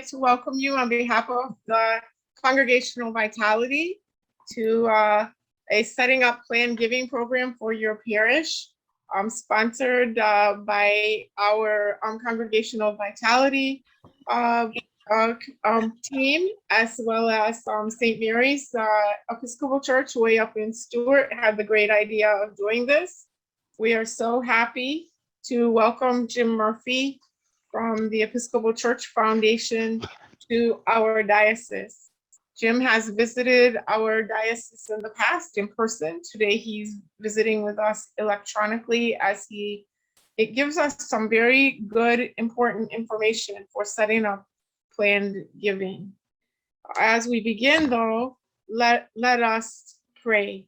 to welcome you on behalf of the Congregational Vitality to a Setting Up Plan Giving program for your parish, sponsored by our Congregational Vitality team, as well as St. Mary's Episcopal Church way up in Stewart had the great idea of doing this. We are so happy to welcome Jim Murphy from the Episcopal Church Foundation to our diocese. Jim has visited our diocese in the past in person. Today he's visiting with us electronically as it gives us some very good, important information for setting up planned giving. As we begin though, let us pray.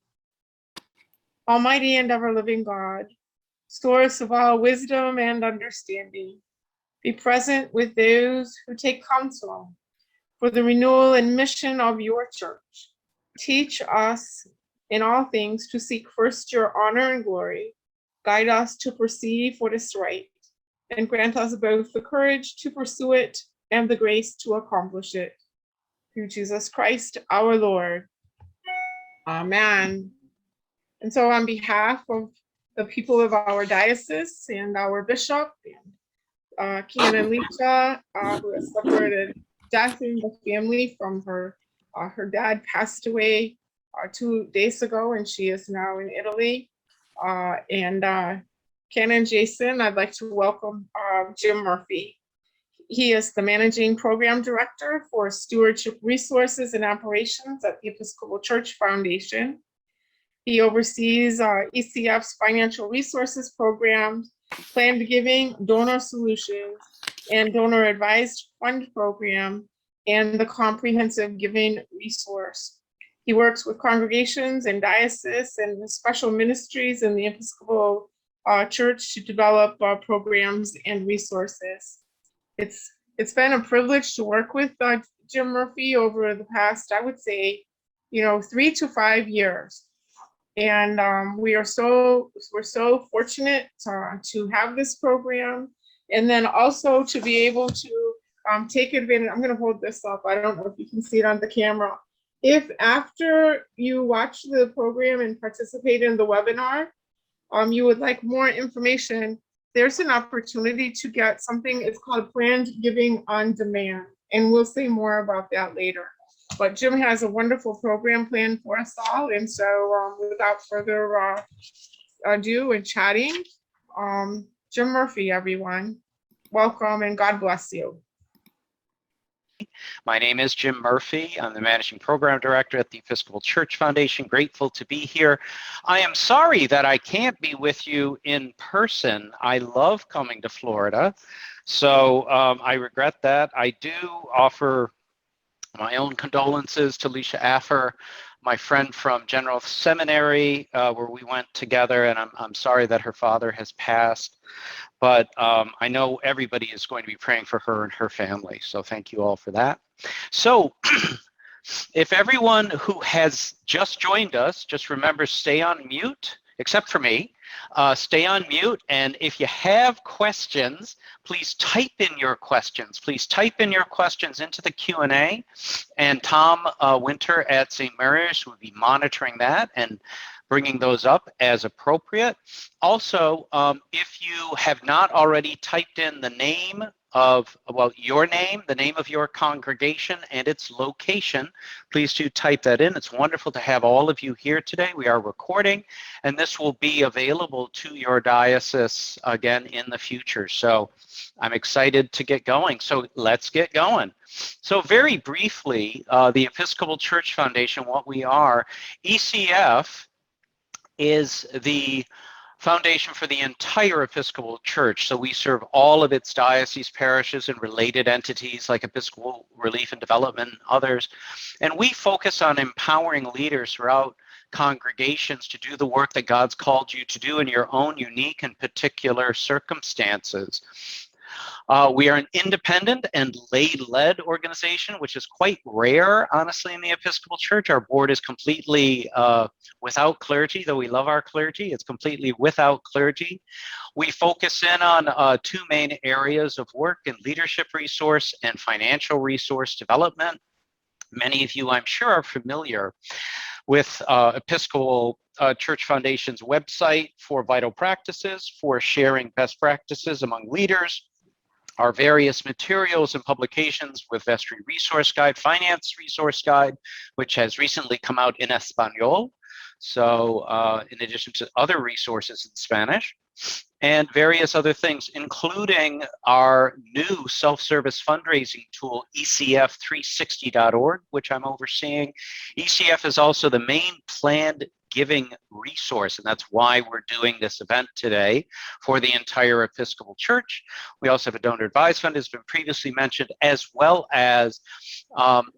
Almighty and ever-living God, source of all wisdom and understanding, be present with those who take counsel for the renewal and mission of your church. Teach us in all things to seek first your honor and glory. Guide us to perceive what is right, and grant us both the courage to pursue it and the grace to accomplish it. Through Jesus Christ, our Lord. Amen. And so on behalf of the people of our diocese and our bishop and Canon Lisa, who has suffered a death in the family from her dad passed away 2 days ago, and she is now in Italy. And Canon Jason, I'd like to welcome Jim Murphy. He is the Managing Program Director for Stewardship Resources and Operations at the Episcopal Church Foundation. He oversees ECF's financial resources programs, planned giving, donor solutions, and donor advised fund program, and the comprehensive giving resource. He works with congregations and dioceses and special ministries in the Episcopal Church to develop programs and resources. It's been a privilege to work with Jim Murphy over the past, I would say, 3 to 5 years. And we're so fortunate to have this program, and then also to be able to take advantage. I'm going to hold this up. I don't know if you can see it on the camera. If after you watch the program and participate in the webinar, you would like more information, there's an opportunity to get something. It's called Planned Giving on Demand, and we'll say more about that later. But Jim has a wonderful program planned for us all. And so without further ado and chatting, Jim Murphy, everyone, welcome and God bless you. My name is Jim Murphy. I'm the Managing Program Director at the Episcopal Church Foundation. Grateful to be here. I am sorry that I can't be with you in person. I love coming to Florida. So I regret that. I do offer my own condolences to Alicia Affer, my friend from General Seminary, where we went together, and I'm sorry that her father has passed. But I know everybody is going to be praying for her and her family, so thank you all for that. So if everyone who has just joined us, just remember, stay on mute, except for me. Stay on mute, and if you have questions, please type in your questions. Please type in your questions into the Q&A, and Tom Winter at St. Mary's will be monitoring that and bringing those up as appropriate. Also, if you have not already typed in the name of, your name, the name of your congregation and its location, please do type that in. It's wonderful to have all of you here today. We are recording, and this will be available to your diocese again in the future. So I'm excited to get going. So let's get going. So very briefly, the Episcopal Church Foundation, what we are, ECF is the foundation for the entire Episcopal Church. So we serve all of its diocese, parishes, and related entities like Episcopal Relief and Development and others. And we focus on empowering leaders throughout congregations to do the work that God's called you to do in your own unique and particular circumstances. We are an independent and lay-led organization, which is quite rare, honestly, in the Episcopal Church. Our board is completely without clergy, though we love our clergy. It's completely without clergy. We focus in on two main areas of work in leadership resource and financial resource development. Many of you, I'm sure, are familiar with Episcopal Church Foundation's website for vital practices, for sharing best practices among leaders, our various materials and publications with Vestry Resource Guide, Finance Resource Guide, which has recently come out in Espanol. So in addition to other resources in Spanish, and various other things, including our new self-service fundraising tool, ECF360.org, which I'm overseeing. ECF is also the main planned giving resource, and that's why we're doing this event today for the entire Episcopal Church. We also have a donor advised fund, as been previously mentioned, as well as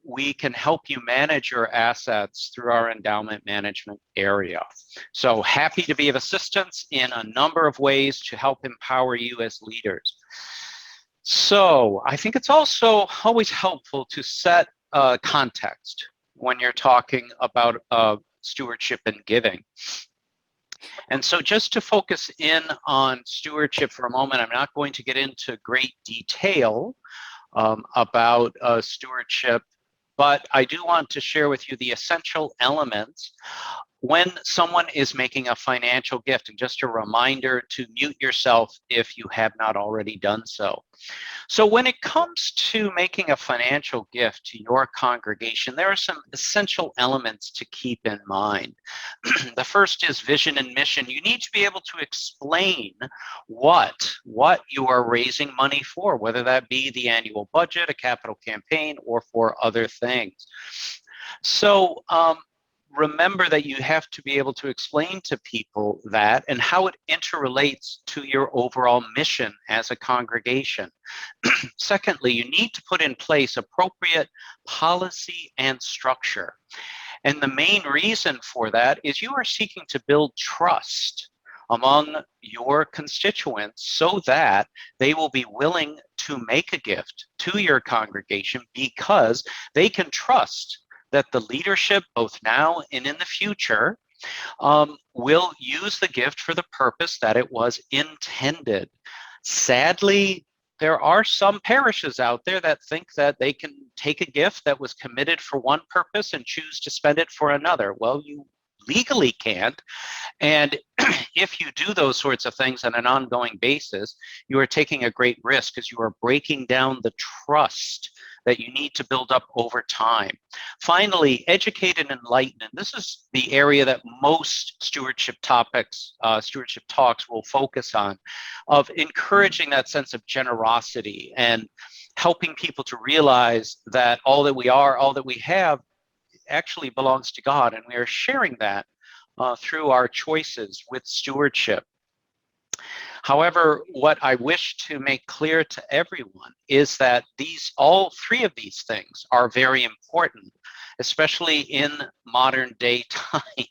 we can help you manage your assets through our endowment management area. So happy to be of assistance in a number of ways to help empower you as leaders. So I think it's also always helpful to set context when you're talking about stewardship and giving. And so just to focus in on stewardship for a moment, I'm not going to get into great detail about stewardship, but I do want to share with you the essential elements when someone is making a financial gift. And just a reminder to mute yourself if you have not already done so. So when it comes to making a financial gift to your congregation, there are some essential elements to keep in mind. The first is vision and mission. You need to be able to explain what you are raising money for, whether that be the annual budget, a capital campaign, or for other things. So remember that you have to be able to explain to people that and how it interrelates to your overall mission as a congregation. Secondly, you need to put in place appropriate policy and structure. And the main reason for that is you are seeking to build trust among your constituents so that they will be willing to make a gift to your congregation because they can trust that the leadership, both now and in the future, will use the gift for the purpose that it was intended. Sadly, there are some parishes out there that think that they can take a gift that was committed for one purpose and choose to spend it for another. Well, you legally can't. And if you do those sorts of things on an ongoing basis, you are taking a great risk because you are breaking down the trust that you need to build up over time. Finally, educate and enlighten. And this is the area that most stewardship topics, stewardship talks will focus on, of encouraging that sense of generosity and helping people to realize that all that we are, all that we have, actually belongs to God, and we are sharing that through our choices with stewardship. However, what I wish to make clear to everyone is that all three of these things are very important, especially in modern day times.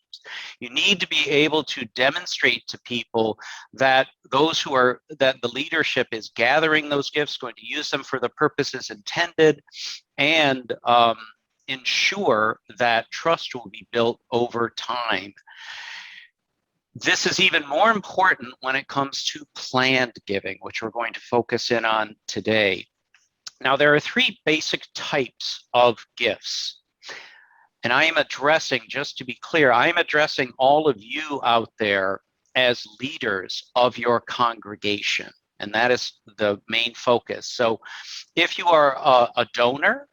You need to be able to demonstrate to people that that the leadership is gathering those gifts, going to use them for the purposes intended, and ensure that trust will be built over time. This is even more important when it comes to planned giving, which we're going to focus in on today. Now, there are three basic types of gifts. And I am addressing, just to be clear, I am addressing all of you out there as leaders of your congregation. And that is the main focus. So if you are a donor,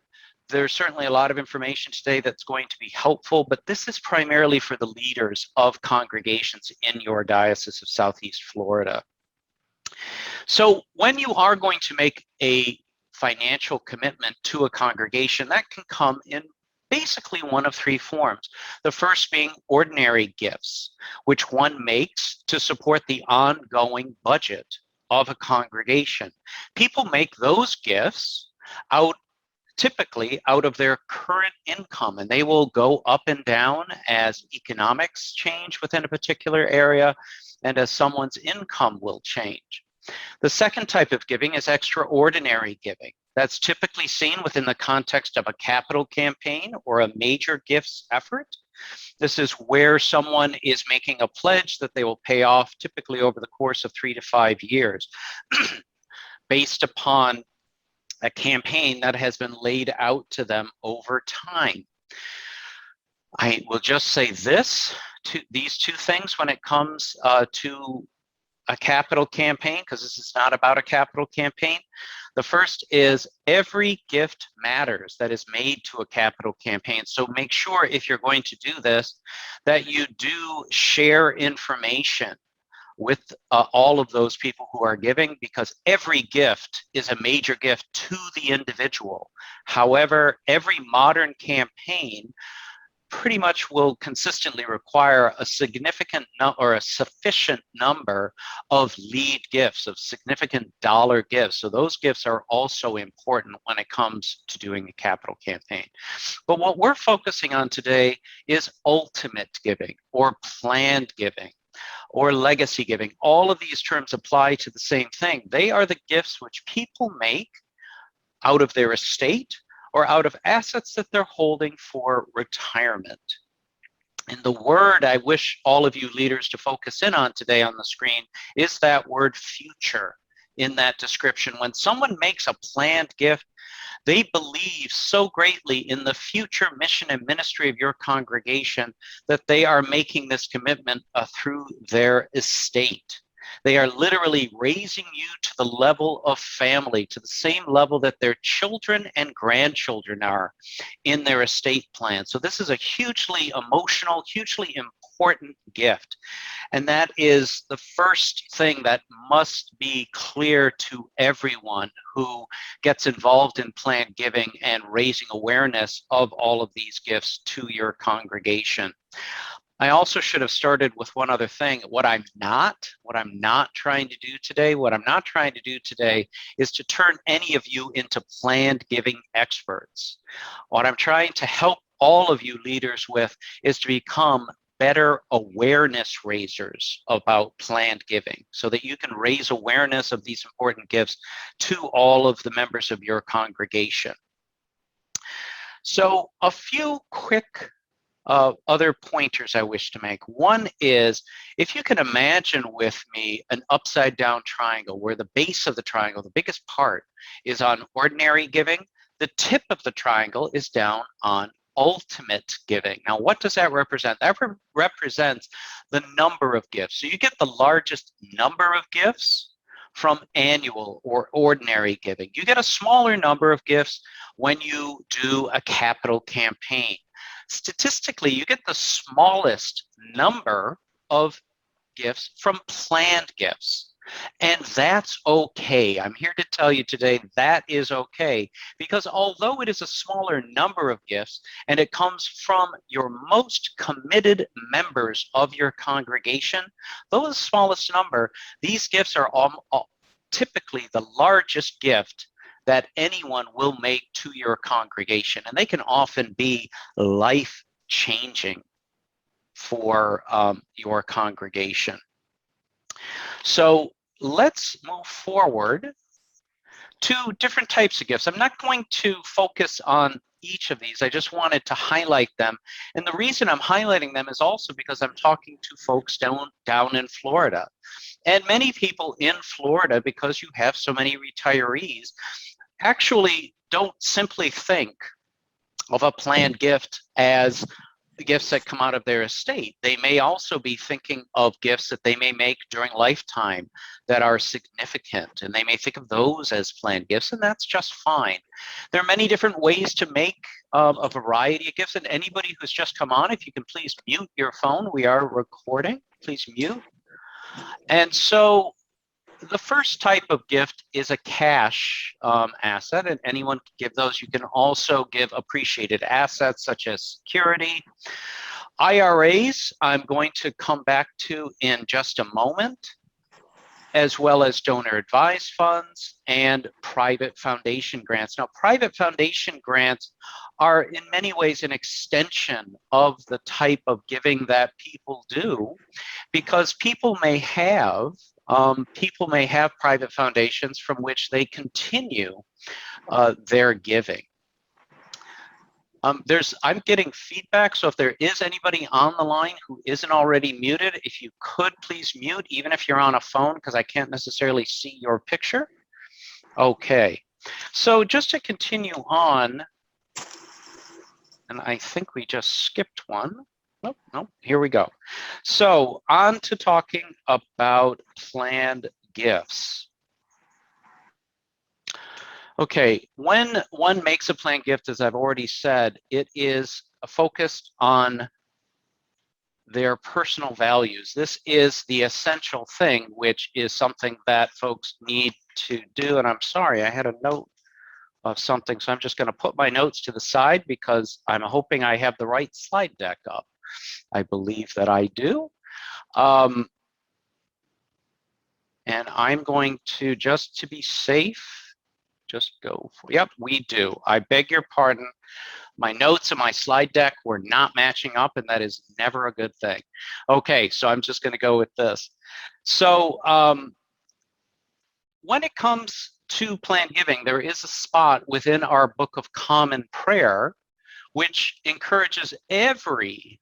there's certainly a lot of information today that's going to be helpful, but this is primarily for the leaders of congregations in your Diocese of Southeast Florida. So when you are going to make a financial commitment to a congregation, that can come in basically one of three forms. The first being ordinary gifts, which one makes to support the ongoing budget of a congregation. People make those gifts typically out of their current income, and they will go up and down as economics change within a particular area and as someone's income will change. The second type of giving is extraordinary giving. That's typically seen within the context of a capital campaign or a major gifts effort. This is where someone is making a pledge that they will pay off typically over the course of 3 to 5 years based upon a campaign that has been laid out to them over time. I will just say these two things when it comes to a capital campaign, because this is not about a capital campaign. The first is every gift matters that is made to a capital campaign. So make sure if you're going to do this, that you do share information with all of those people who are giving, because every gift is a major gift to the individual. However, every modern campaign pretty much will consistently require a significant or a sufficient number of lead gifts, of significant dollar gifts. So those gifts are also important when it comes to doing a capital campaign. But what we're focusing on today is ultimate giving or planned giving or legacy giving. All of these terms apply to the same thing. They are the gifts which people make out of their estate or out of assets that they're holding for retirement. And the word I wish all of you leaders to focus in on today on the screen is that word future in that description. When someone makes a planned gift, they believe so greatly in the future mission and ministry of your congregation that they are making this commitment through their estate. They are literally raising you to the level of family, to the same level that their children and grandchildren are in their estate plan. So this is a hugely emotional, hugely important gift. And that is the first thing that must be clear to everyone who gets involved in planned giving and raising awareness of all of these gifts to your congregation. I also should have started with one other thing. What I'm not trying to do today is to turn any of you into planned giving experts. What I'm trying to help all of you leaders with is to become better awareness raisers about planned giving so that you can raise awareness of these important gifts to all of the members of your congregation. So a few quick other pointers I wish to make. One is, if you can imagine with me an upside down triangle where the base of the triangle, the biggest part, is on ordinary giving, the tip of the triangle is down on ultimate giving. Now, what does that represent? That represents the number of gifts. So you get the largest number of gifts from annual or ordinary giving. You get a smaller number of gifts when you do a capital campaign. Statistically, you get the smallest number of gifts from planned gifts. And that's okay. I'm here to tell you today that is okay, because although it is a smaller number of gifts and it comes from your most committed members of your congregation, though the smallest number, these gifts are typically the largest gift that anyone will make to your congregation. And they can often be life-changing for your congregation. So let's move forward to different types of gifts. I'm not going to focus on each of these. I just wanted to highlight them. And the reason I'm highlighting them is also because I'm talking to folks down in Florida. And many people in Florida, because you have so many retirees, actually don't simply think of a planned gift as the gifts that come out of their estate. They may also be thinking of gifts that they may make during lifetime that are significant, and they may think of those as planned gifts, and that's just fine. There are many different ways to make a variety of gifts, and anybody who's just come on, if you can please mute your phone. We are recording. Please mute. And so the first type of gift is a cash asset, and anyone can give those. You can also give appreciated assets such as security. IRAs, I'm going to come back to in just a moment, as well as donor advised funds and private foundation grants. Now, private foundation grants are in many ways an extension of the type of giving that people do, because people may have people may have private foundations from which they continue their giving. I'm getting feedback, so if there is anybody on the line who isn't already muted, if you could please mute, even if you're on a phone, because I can't necessarily see your picture. Okay, so just to continue on, and I think we just skipped one. Nope, nope, here we go. So on to talking about planned gifts. Okay, when one makes a planned gift, as I've already said, it is focused on their personal values. This is the essential thing, which is something that folks need to do. And I'm sorry, I had a note of something, so I'm just going to put my notes to the side because I'm hoping I have the right slide deck up. I believe that I do. And I'm going to, just to be safe, just go for, yep, we do. I beg your pardon. My notes and my slide deck were not matching up, and that is never a good thing. Okay, so I'm just going to go with this. So when it comes to planned giving, there is a spot within our Book of Common Prayer which encourages every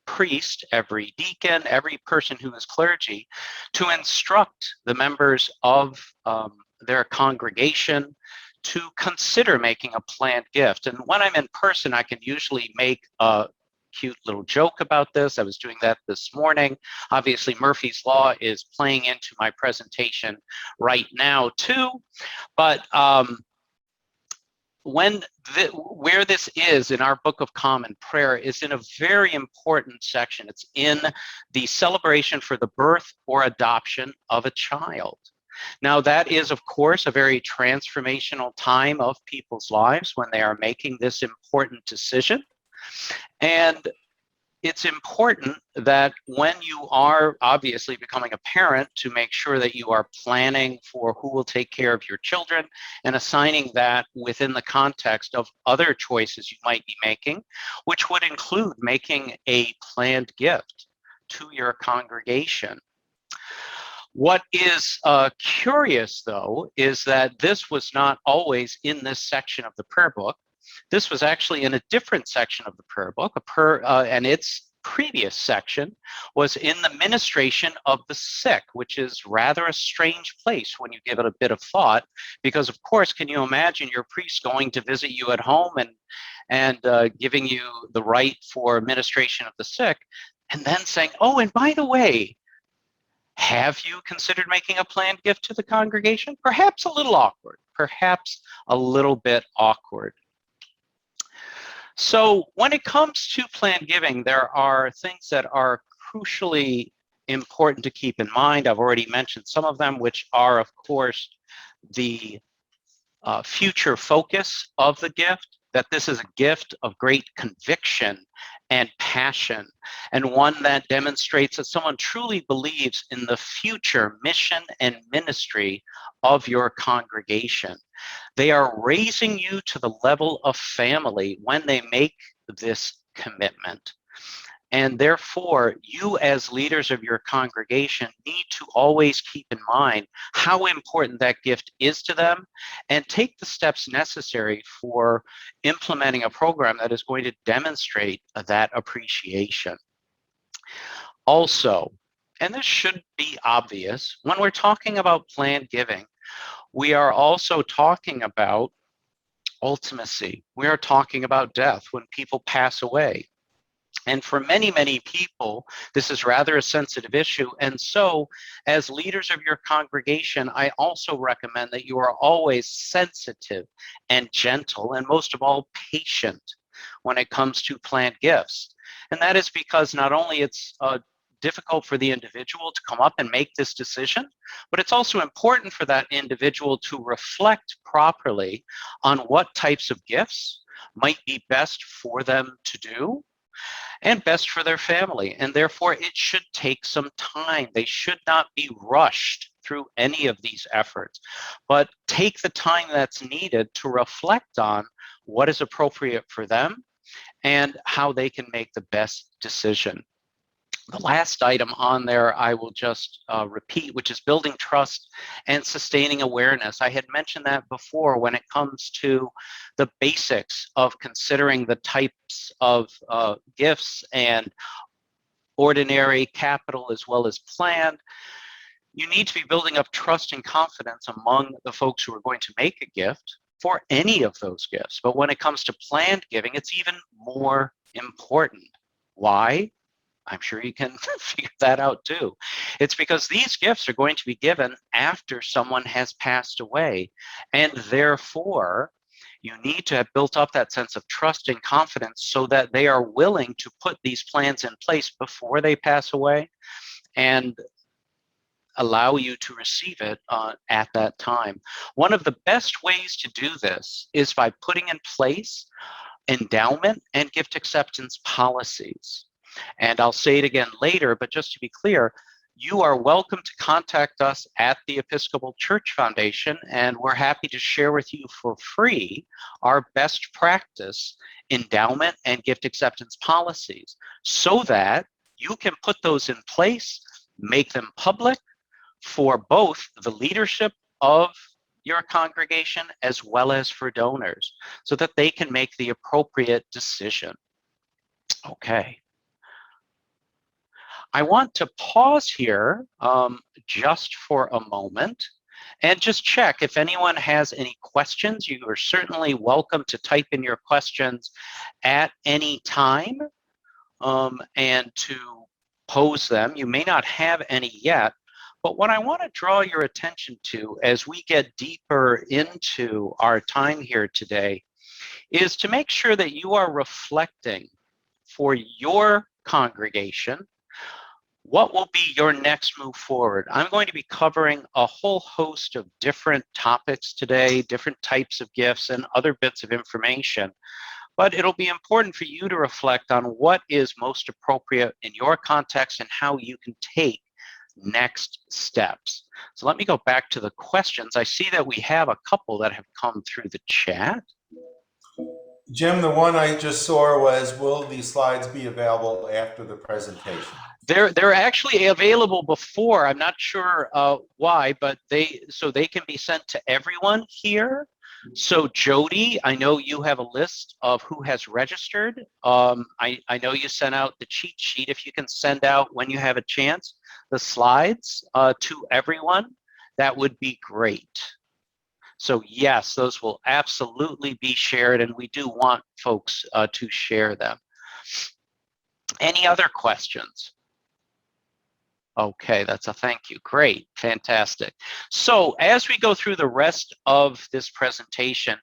priest, every deacon, every person who is clergy to instruct the members of their congregation to consider making a planned gift. And when I'm in person, I can usually make a cute little joke about this. I was doing that this morning. Obviously, Murphy's Law is playing into my presentation right now too, but where this is in our Book of Common Prayer is in a very important section. It's in the celebration for the birth or adoption of a child. Now, that is, of course, a very transformational time of people's lives when they are making this important decision. And it's important that when you are obviously becoming a parent, to make sure that you are planning for who will take care of your children and assigning that within the context of other choices you might be making, which would include making a planned gift to your congregation. What is curious, though, is that this was not always in this section of the prayer book. This was actually in a different section of the prayer book, and its previous section was in the ministration of the sick, which is rather a strange place when you give it a bit of thought, because of course, can you imagine your priest going to visit you at home and giving you the right for ministration of the sick, and then saying, oh, and by the way, have you considered making a planned gift to the congregation? Perhaps a little awkward, perhaps a little bit awkward. So when it comes to planned giving, there are things that are crucially important to keep in mind. I've already mentioned some of them, which are, of course, the future focus of the gift, that this is a gift of great conviction and passion, and one that demonstrates that someone truly believes in the future mission and ministry of your congregation. They are raising you to the level of family when they make this commitment. And therefore, you as leaders of your congregation need to always keep in mind how important that gift is to them and take the steps necessary for implementing a program that is going to demonstrate that appreciation. Also, and this should be obvious, when we're talking about planned giving, we are also talking about ultimacy. We are talking about death when people pass away. And for many, many people, this is rather a sensitive issue. And so as leaders of your congregation, I also recommend that you are always sensitive and gentle, and most of all, patient when it comes to planned gifts. And that is because not only it's difficult for the individual to come up and make this decision, but it's also important for that individual to reflect properly on what types of gifts might be best for them to do and best for their family. And therefore, it should take some time. They should not be rushed through any of these efforts, but take the time that's needed to reflect on what is appropriate for them and how they can make the best decision. The last item on there I will just repeat, which is building trust and sustaining awareness. I had mentioned that before when it comes to the basics of considering the types of gifts and ordinary, capital, as well as planned. You need to be building up trust and confidence among the folks who are going to make a gift for any of those gifts. But when it comes to planned giving, it's even more important. Why? I'm sure you can figure that out too. It's because these gifts are going to be given after someone has passed away. And therefore, you need to have built up that sense of trust and confidence so that they are willing to put these plans in place before they pass away and allow you to receive it at that time. One of the best ways to do this is by putting in place endowment and gift acceptance policies. And I'll say it again later, but just to be clear, you are welcome to contact us at the Episcopal Church Foundation, and we're happy to share with you for free our best practice endowment and gift acceptance policies so that you can put those in place, make them public for both the leadership of your congregation as well as for donors so that they can make the appropriate decision. Okay. I want to pause here just for a moment and just check if anyone has any questions. You are certainly welcome to type in your questions at any time and to pose them. You may not have any yet, but what I want to draw your attention to as we get deeper into our time here today is to make sure that you are reflecting for your congregation what will be your next move forward. I'm going to be covering a whole host of different topics today, different types of gifts and other bits of information. But it'll be important for you to reflect on what is most appropriate in your context and how you can take next steps. So let me go back to the questions. I see that we have a couple that have come through the chat. Jim, the one I just saw was, will these slides be available after the presentation? They're actually available before. I'm not sure why, but they can be sent to everyone here. So Jody, I know you have a list of who has registered. I know you sent out the cheat sheet. If you can send out when you have a chance the slides to everyone, that would be great. So yes, those will absolutely be shared, and we do want folks to share them. Any other questions? Okay, that's a thank you. Great, fantastic. So as we go through the rest of this presentation,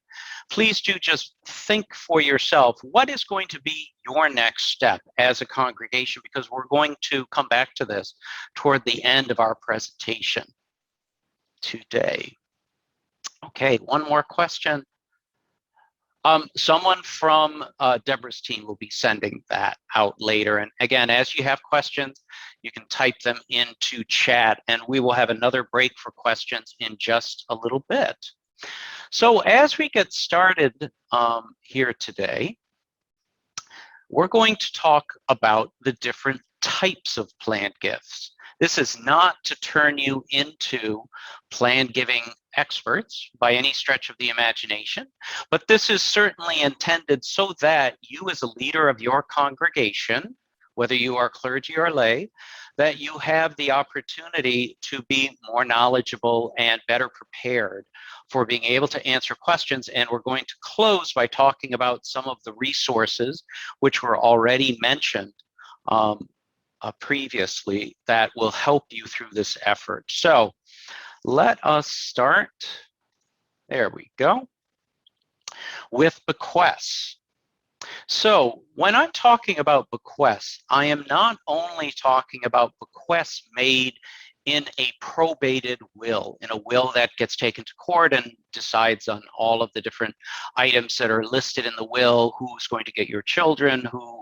please do just think for yourself, what is going to be your next step as a congregation? Because we're going to come back to this toward the end of our presentation today. Okay, one more question. Someone from Deborah's team will be sending that out later. And again, as you have questions, you can type them into chat, and we will have another break for questions in just a little bit. So as we get started here today, we're going to talk about the different types of planned gifts. This is not to turn you into planned giving experts by any stretch of the imagination, but this is certainly intended so that you as a leader of your congregation, whether you are clergy or lay, that you have the opportunity to be more knowledgeable and better prepared for being able to answer questions. And we're going to close by talking about some of the resources which were already mentioned previously that will help you through this effort. So let us start, there we go, with bequests. So when I'm talking about bequests, I am not only talking about bequests made in a probated will, in a will that gets taken to court and decides on all of the different items that are listed in the will, who's going to get your children, who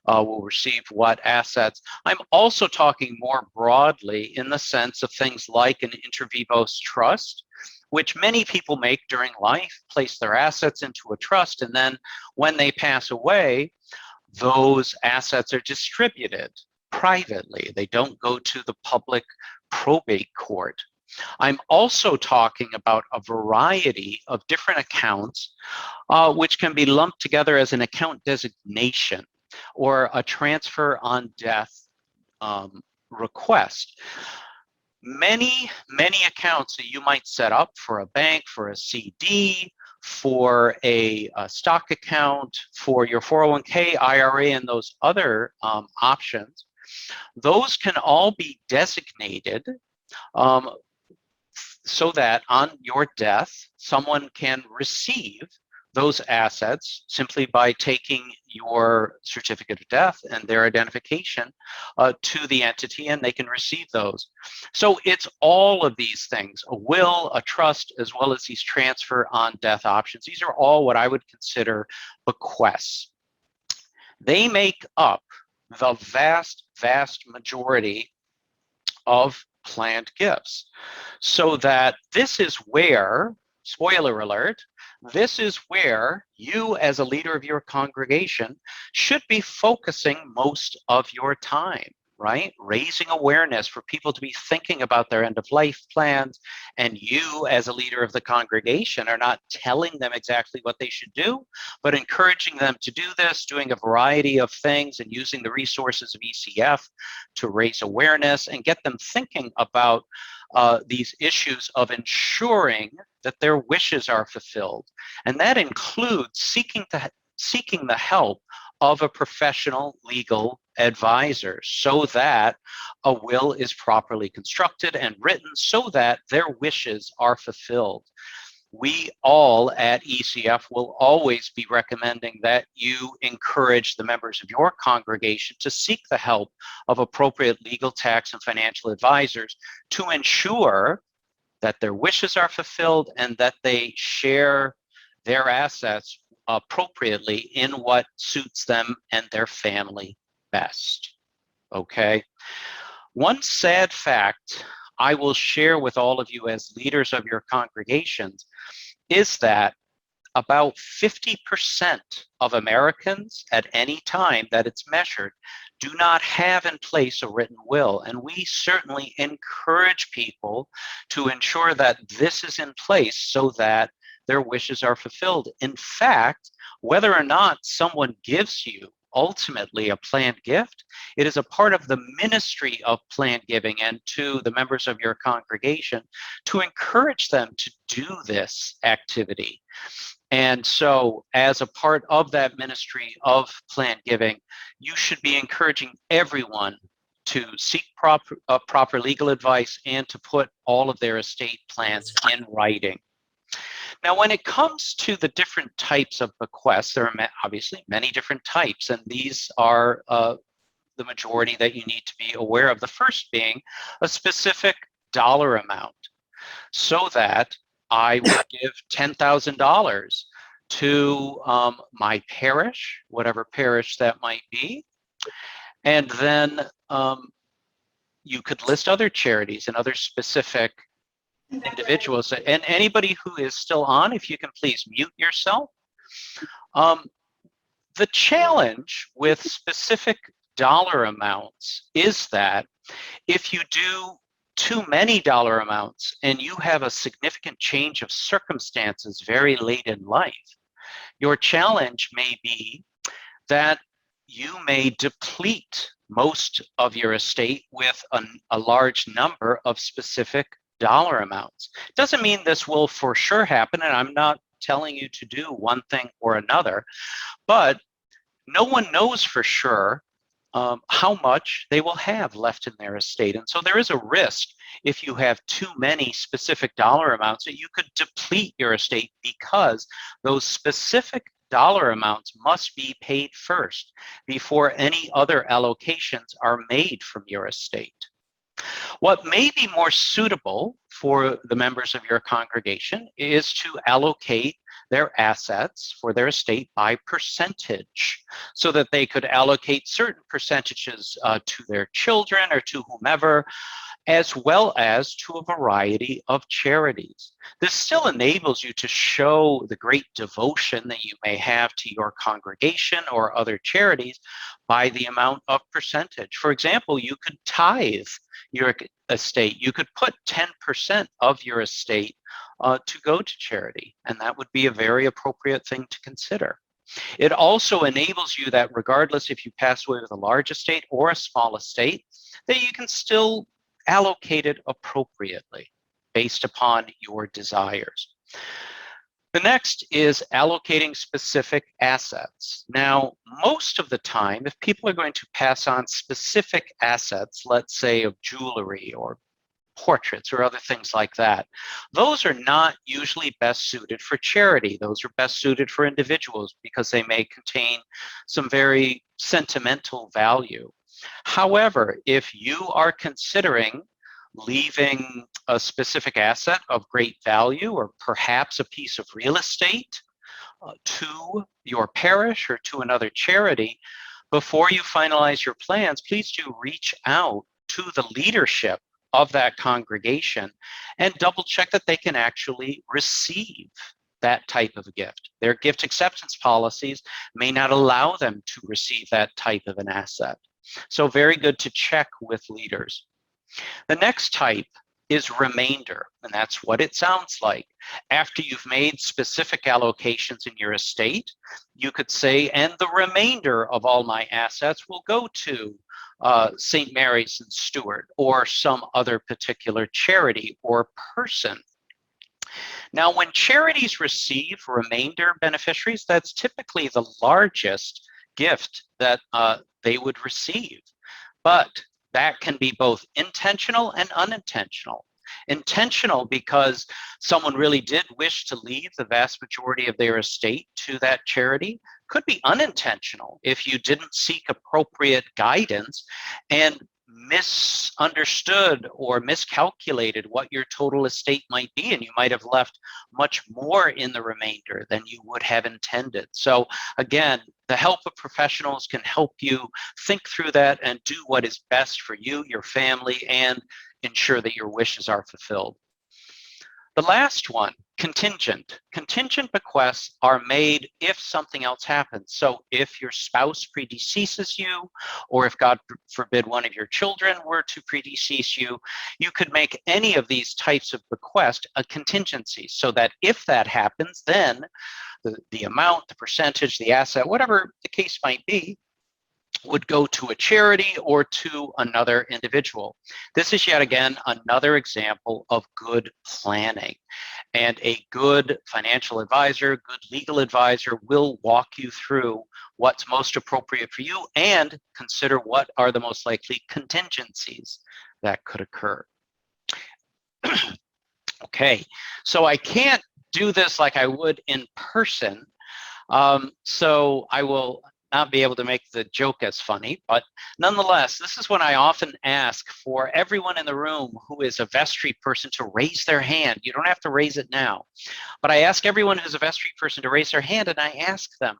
will receive what assets. I'm also talking more broadly in the sense of things like an inter vivos trust, which many people make during life, place their assets into a trust, and then when they pass away, those assets are distributed privately. They don't go to the public probate court. I'm also talking about a variety of different accounts which can be lumped together as an account designation or a transfer on death request. Many accounts that you might set up for a bank, for a CD, for a stock account, for your 401k, IRA, and those other options, those can all be designated so that on your death, someone can receive those assets simply by taking your certificate of death and their identification to the entity, and they can receive those. So it's all of these things, a will, a trust, as well as these transfer on death options. These are all what I would consider bequests. They make up the vast majority of planned gifts. So that this is where, spoiler alert, this is where you as a leader of your congregation should be focusing most of your time, right? Raising awareness for people to be thinking about their end of life plans, and you as a leader of the congregation are not telling them exactly what they should do, but encouraging them to do this, doing a variety of things and using the resources of ECF to raise awareness and get them thinking about these issues of ensuring that their wishes are fulfilled. And that includes seeking the help of a professional legal advisor so that a will is properly constructed and written so that their wishes are fulfilled. We all at ECF will always be recommending that you encourage the members of your congregation to seek the help of appropriate legal, tax, and financial advisors to ensure that their wishes are fulfilled and that they share their assets appropriately in what suits them and their family best. Okay? One sad fact I will share with all of you as leaders of your congregations is that about 50% of Americans at any time that it's measured do not have in place a written will. And we certainly encourage people to ensure that this is in place so that their wishes are fulfilled. In fact, whether or not someone gives you ultimately a planned gift, it is a part of the ministry of planned giving and to the members of your congregation to encourage them to do this activity. And so as a part of that ministry of planned giving, you should be encouraging everyone to seek proper legal advice and to put all of their estate plans in writing. Now, when it comes to the different types of bequests, there are obviously many different types, and these are the majority that you need to be aware of. The first being a specific dollar amount, so that I would give $10,000 to my parish, whatever parish that might be, and then you could list other charities and other specific individuals. And anybody who is still on, if you can please mute yourself. The challenge with specific dollar amounts is that if you do too many dollar amounts and you have a significant change of circumstances very late in life, your challenge may be that you may deplete most of your estate with a large number of specific dollar amounts. Doesn't mean this will for sure happen, and I'm not telling you to do one thing or another, but no one knows for sure how much they will have left in their estate. And so there is a risk if you have too many specific dollar amounts that you could deplete your estate because those specific dollar amounts must be paid first before any other allocations are made from your estate. What may be more suitable for the members of your congregation is to allocate their assets for their estate by percentage so that they could allocate certain percentages to their children or to whomever, as well as to a variety of charities. This still enables you to show the great devotion that you may have to your congregation or other charities by the amount of percentage. For example, you could tithe your estate. You could put 10% of your estate to go to charity, and that would be a very appropriate thing to consider. It also enables you that regardless if you pass away with a large estate or a small estate, that you can still allocate it appropriately based upon your desires. The next is allocating specific assets. Now, most of the time, if people are going to pass on specific assets, let's say of jewelry or portraits or other things like that, those are not usually best suited for charity. Those are best suited for individuals because they may contain some very sentimental value. However, if you are considering leaving a specific asset of great value or perhaps a piece of real estate to your parish or to another charity, before you finalize your plans, please do reach out to the leadership of that congregation and double check that they can actually receive that type of gift. Their gift acceptance policies may not allow them to receive that type of an asset. So very good to check with leaders. The next type is remainder, and that's what it sounds like. After you've made specific allocations in your estate, you could say, and the remainder of all my assets will go to St. Mary's and Stewart or some other particular charity or person. Now, when charities receive remainder beneficiaries, that's typically the largest gift that they would receive. But that can be both intentional and unintentional. Intentional because someone really did wish to leave the vast majority of their estate to that charity. Could be unintentional if you didn't seek appropriate guidance and misunderstood or miscalculated what your total estate might be, and you might have left much more in the remainder than you would have intended. So again, the help of professionals can help you think through that and do what is best for you, your family, and ensure that your wishes are fulfilled. The last one, contingent. Contingent bequests are made if something else happens. So if your spouse predeceases you, or if God forbid one of your children were to predecease you, you could make any of these types of bequest a contingency so that if that happens, then the amount, the percentage, the asset, whatever the case might be, would go to a charity or to another individual. This is yet again another example of good planning. And a good financial advisor, good legal advisor will walk you through what's most appropriate for you and consider what are the most likely contingencies that could occur. Okay, so I can't do this like I would in person. So I will not be able to make the joke as funny, but nonetheless, this is when I often ask for everyone in the room who is a vestry person to raise their hand. You don't have to raise it now, but I ask everyone who's a vestry person to raise their hand, and I ask them,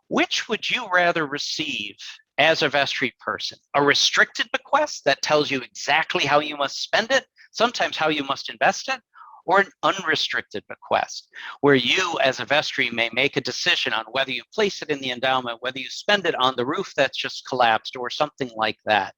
which would you rather receive as a vestry person? A restricted bequest that tells you exactly how you must spend it, sometimes how you must invest it, or an unrestricted bequest, where you as a vestry may make a decision on whether you place it in the endowment, whether you spend it on the roof that's just collapsed, or something like that.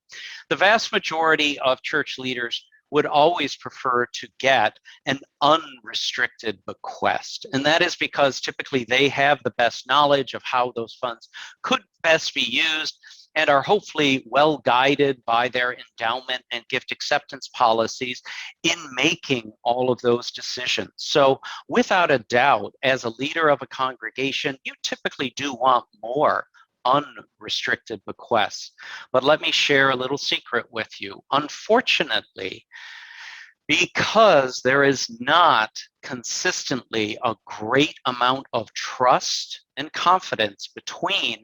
The vast majority of church leaders would always prefer to get an unrestricted bequest. And that is because typically they have the best knowledge of how those funds could best be used and are hopefully well guided by their endowment and gift acceptance policies in making all of those decisions. So without a doubt, as a leader of a congregation, you typically do want more unrestricted bequests. But let me share a little secret with you. Unfortunately, because there is not consistently a great amount of trust and confidence between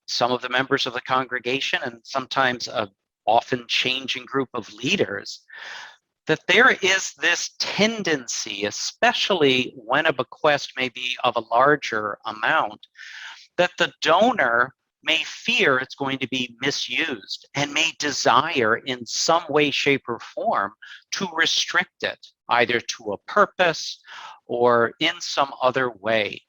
some of the members of the congregation and sometimes an often changing group of leaders, that there is this tendency, especially when a bequest may be of a larger amount, that the donor may fear it's going to be misused and may desire in some way, shape, or form to restrict it, either to a purpose or in some other way.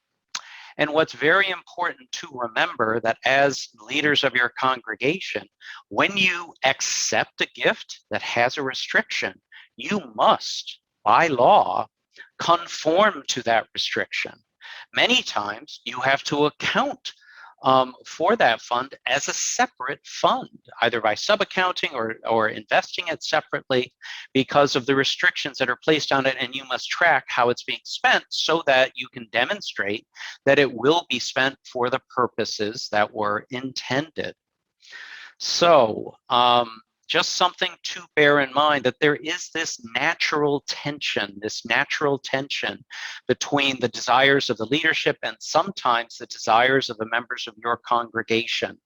And what's very important to remember that as leaders of your congregation, when you accept a gift that has a restriction, you must, by law, conform to that restriction. Many times you have to account for that fund as a separate fund, either by sub-accounting or investing it separately because of the restrictions that are placed on it, and you must track how it's being spent so that you can demonstrate that it will be spent for the purposes that were intended. So, just something to bear in mind, that there is this natural tension between the desires of the leadership and sometimes the desires of the members of your congregation.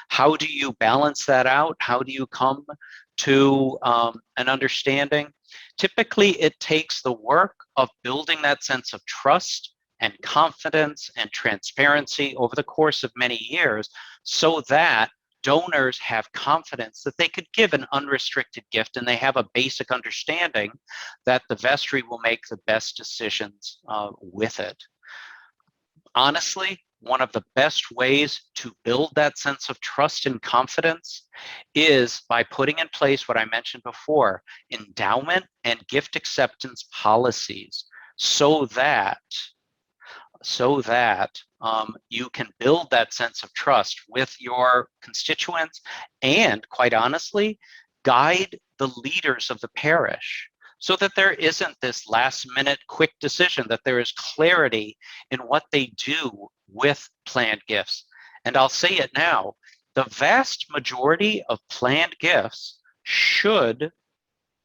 How do you balance that out? How do you come to an understanding? Typically, it takes the work of building that sense of trust and confidence and transparency over the course of many years so that donors have confidence that they could give an unrestricted gift, and they have a basic understanding that the vestry will make the best decisions with it. Honestly, one of the best ways to build that sense of trust and confidence is by putting in place what I mentioned before, endowment and gift acceptance policies, so that you can build that sense of trust with your constituents and, quite honestly, guide the leaders of the parish so that there isn't this last-minute quick decision, that there is clarity in what they do with planned gifts. And I'll say it now, the vast majority of planned gifts should,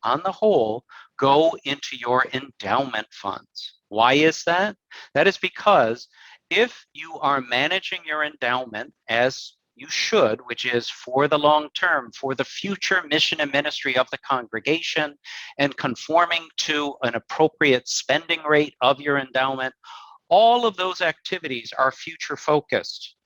on the whole, go into your endowment funds. Why is that? That is because if you are managing your endowment as you should, which is for the long term, for the future mission and ministry of the congregation, and conforming to an appropriate spending rate of your endowment, all of those activities are future focused.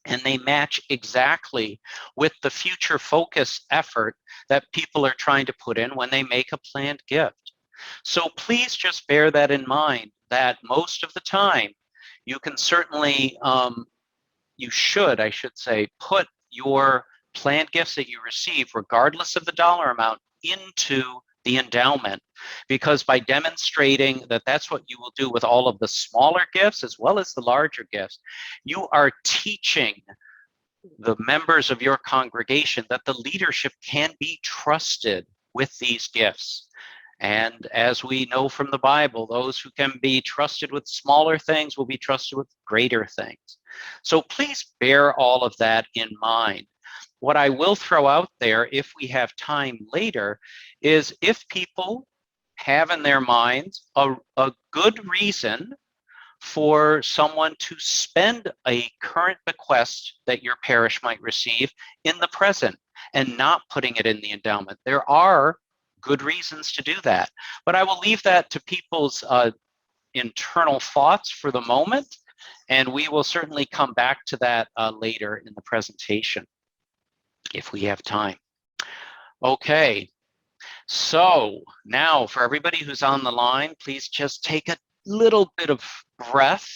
And they match exactly with the future focus effort that people are trying to put in when they make a planned gift. So please just bear that in mind, that most of the time you can certainly, you should, I should say, put your planned gifts that you receive, regardless of the dollar amount, into the endowment, because by demonstrating that that's what you will do with all of the smaller gifts as well as the larger gifts, you are teaching the members of your congregation that the leadership can be trusted with these gifts. And as we know from the Bible, those who can be trusted with smaller things will be trusted with greater things. So please bear all of that in mind. What I will throw out there, if we have time later, is if people have in their minds a good reason for someone to spend a current bequest that your parish might receive in the present and not putting it in the endowment. There are good reasons to do that, but I will leave that to people's internal thoughts for the moment, and we will certainly come back to that later in the presentation if we have time. Okay, so now for everybody who's on the line, please just take a little bit of breath,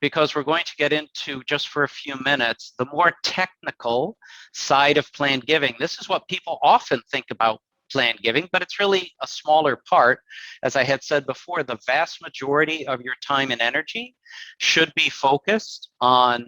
because we're going to get into, just for a few minutes, the more technical side of planned giving. This is what people often think about planned giving, but it's really a smaller part. As I had said before, the vast majority of your time and energy should be focused on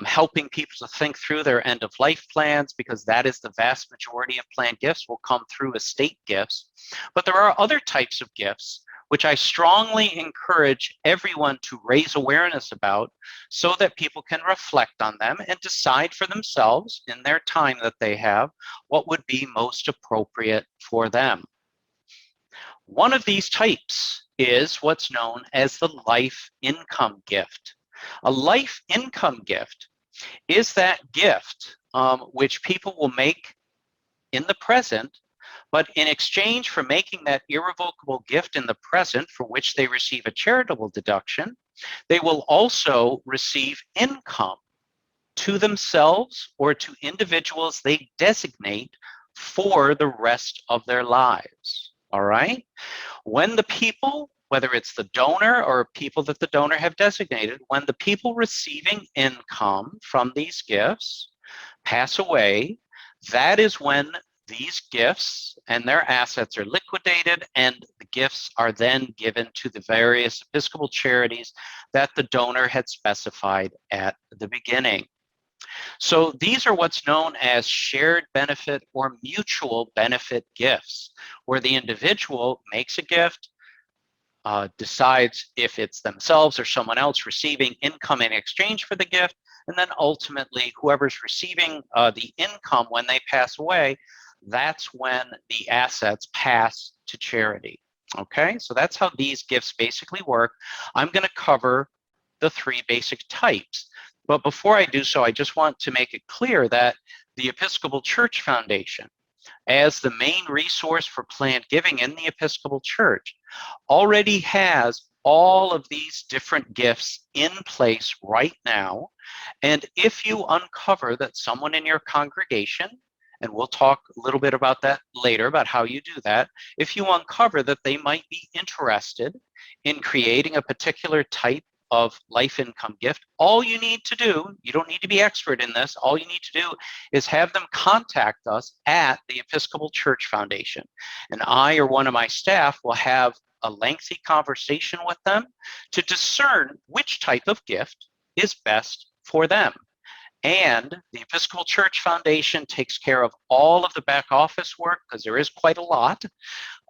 helping people to think through their end-of-life plans, because that is the vast majority of planned gifts will come through estate gifts. But there are other types of gifts which I strongly encourage everyone to raise awareness about, so that people can reflect on them and decide for themselves in their time that they have what would be most appropriate for them. One of these types is what's known as the life income gift. A life income gift is that gift which people will make in the present, But in exchange for making that irrevocable gift in the present for which they receive a charitable deduction, they will also receive income to themselves or to individuals they designate for the rest of their lives. All right? When the people, whether it's the donor or people that the donor have designated, when the people receiving income from these gifts pass away, that is when these gifts and their assets are liquidated, and the gifts are then given to the various Episcopal charities that the donor had specified at the beginning. So these are what's known as shared benefit or mutual benefit gifts, where the individual makes a gift, decides if it's themselves or someone else receiving income in exchange for the gift, and then ultimately whoever's receiving the income when they pass away, that's when the assets pass to charity. Okay, so that's how these gifts basically work. I'm going to cover the three basic types. But before I do so, I just want to make it clear that the Episcopal Church Foundation, as the main resource for planned giving in the Episcopal Church, already has all of these different gifts in place right now. And if you uncover that someone in your congregation, and we'll talk a little bit about that later, about how you do that, if you uncover that they might be interested in creating a particular type of life income gift, all you need to do, you don't need to be expert in this, all you need to do is have them contact us at the Episcopal Church Foundation. And I or one of my staff will have a lengthy conversation with them to discern which type of gift is best for them. And the Episcopal Church Foundation takes care of all of the back office work, because there is quite a lot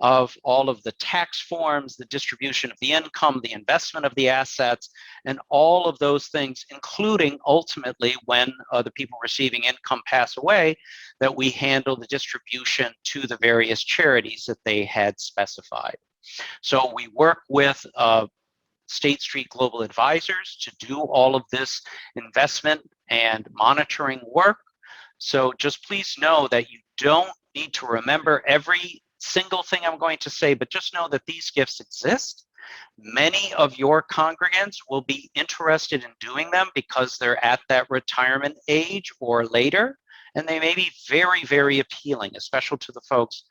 of all of the tax forms, the distribution of the income, the investment of the assets, and all of those things, including ultimately when the people receiving income pass away, that we handle the distribution to the various charities that they had specified. So we work with State Street Global Advisors to do all of this investment and monitoring work. So just please know that you don't need to remember every single thing I'm going to say, but just know that these gifts exist. Many of your congregants will be interested in doing them because they're at that retirement age or later, and they may be very, very appealing, especially to the folks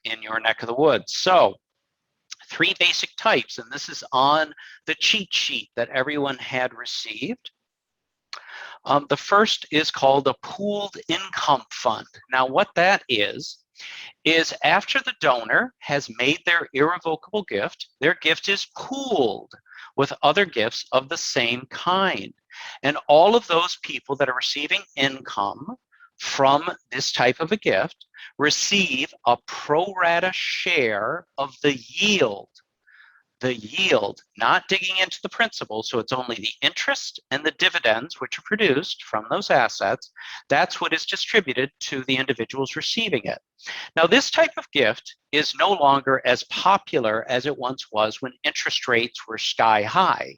in your neck of the woods. So three basic types, and this is on the cheat sheet that everyone had received. The first is called a pooled income fund. Now, what that is after the donor has made their irrevocable gift, their gift is pooled with other gifts of the same kind. And all of those people that are receiving income from this type of a gift receive a pro rata share of the yield, not digging into the principal, so it's only the interest and the dividends which are produced from those assets. That's what is distributed to the individuals receiving it. Now, this type of gift is no longer as popular as it once was when interest rates were sky high.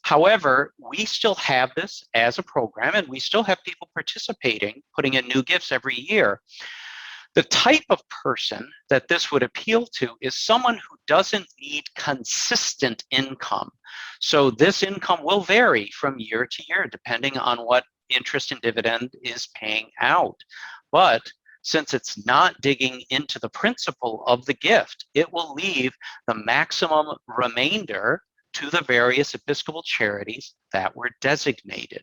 However, we still have this as a program, and we still have people participating, putting in new gifts every year. The type of person that this would appeal to is someone who doesn't need consistent income. So this income will vary from year to year, depending on what interest and dividend is paying out. But since it's not digging into the principle of the gift, it will leave the maximum remainder to the various Episcopal charities that were designated.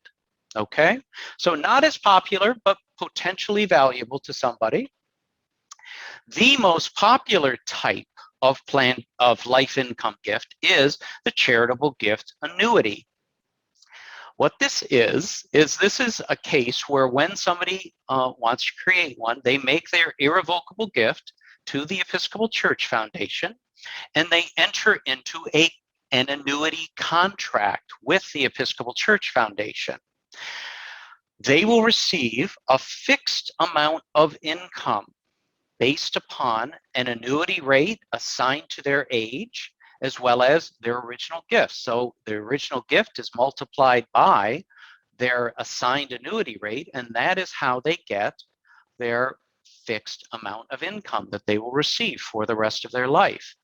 Okay, so not as popular, but potentially valuable to somebody. The most popular type of plan of life income gift is the charitable gift annuity. What this is this is a case where when somebody wants to create one, they make their irrevocable gift to the Episcopal Church Foundation, and they enter into an annuity contract with the Episcopal Church Foundation. They will receive a fixed amount of income based upon an annuity rate assigned to their age, as well as their original gift. So the original gift is multiplied by their assigned annuity rate, and that is how they get their fixed amount of income that they will receive for the rest of their life.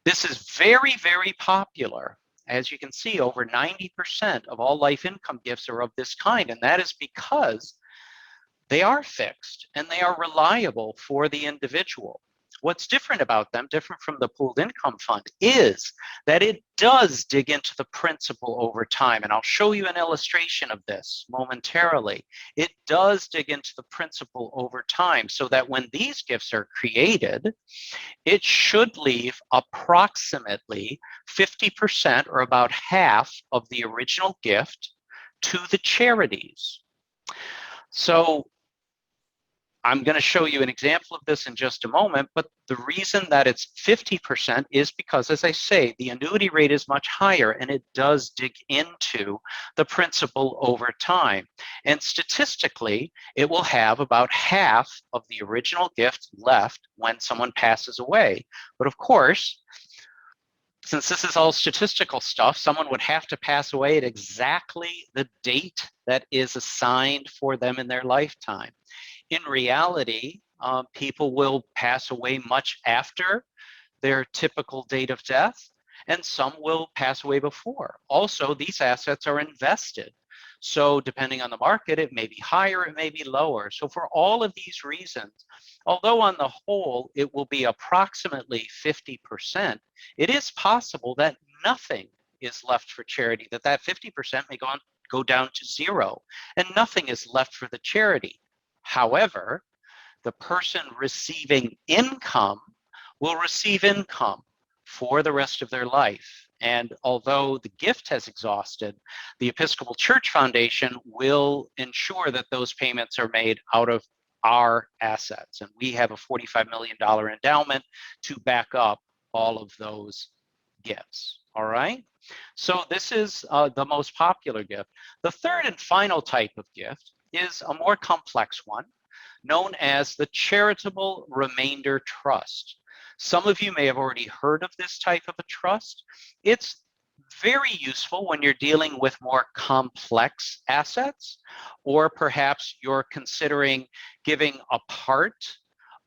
This is very, very popular. As you can see, over 90% of all life income gifts are of this kind, and that is because they are fixed and they are reliable for the individual. What's different about them, different from the pooled income fund, is that it does dig into the principal over time. And I'll show you an illustration of this momentarily. It does dig into the principal over time so that when these gifts are created, it should leave approximately 50% or about half of the original gift to the charities. So I'm going to show you an example of this in just a moment, but the reason that it's 50% is because, as I say, the annuity rate is much higher and it does dig into the principal over time. And statistically, it will have about half of the original gift left when someone passes away. But of course, since this is all statistical stuff, someone would have to pass away at exactly the date that is assigned for them in their lifetime. In reality, people will pass away much after their typical date of death, and some will pass away before. Also, these assets are invested. So depending on the market, it may be higher, it may be lower. So for all of these reasons, although on the whole, it will be approximately 50%, it is possible that nothing is left for charity, that 50% may go down to zero, and nothing is left for the charity. However, the person receiving income will receive income for the rest of their life. And although the gift has exhausted, the Episcopal Church Foundation will ensure that those payments are made out of our assets. And we have a $45 million endowment to back up all of those gifts. All right. So this is the most popular gift. The third and final type of gift is a more complex one, known as the Charitable Remainder Trust. Some of you may have already heard of this type of a trust. It's very useful when you're dealing with more complex assets, or perhaps you're considering giving a part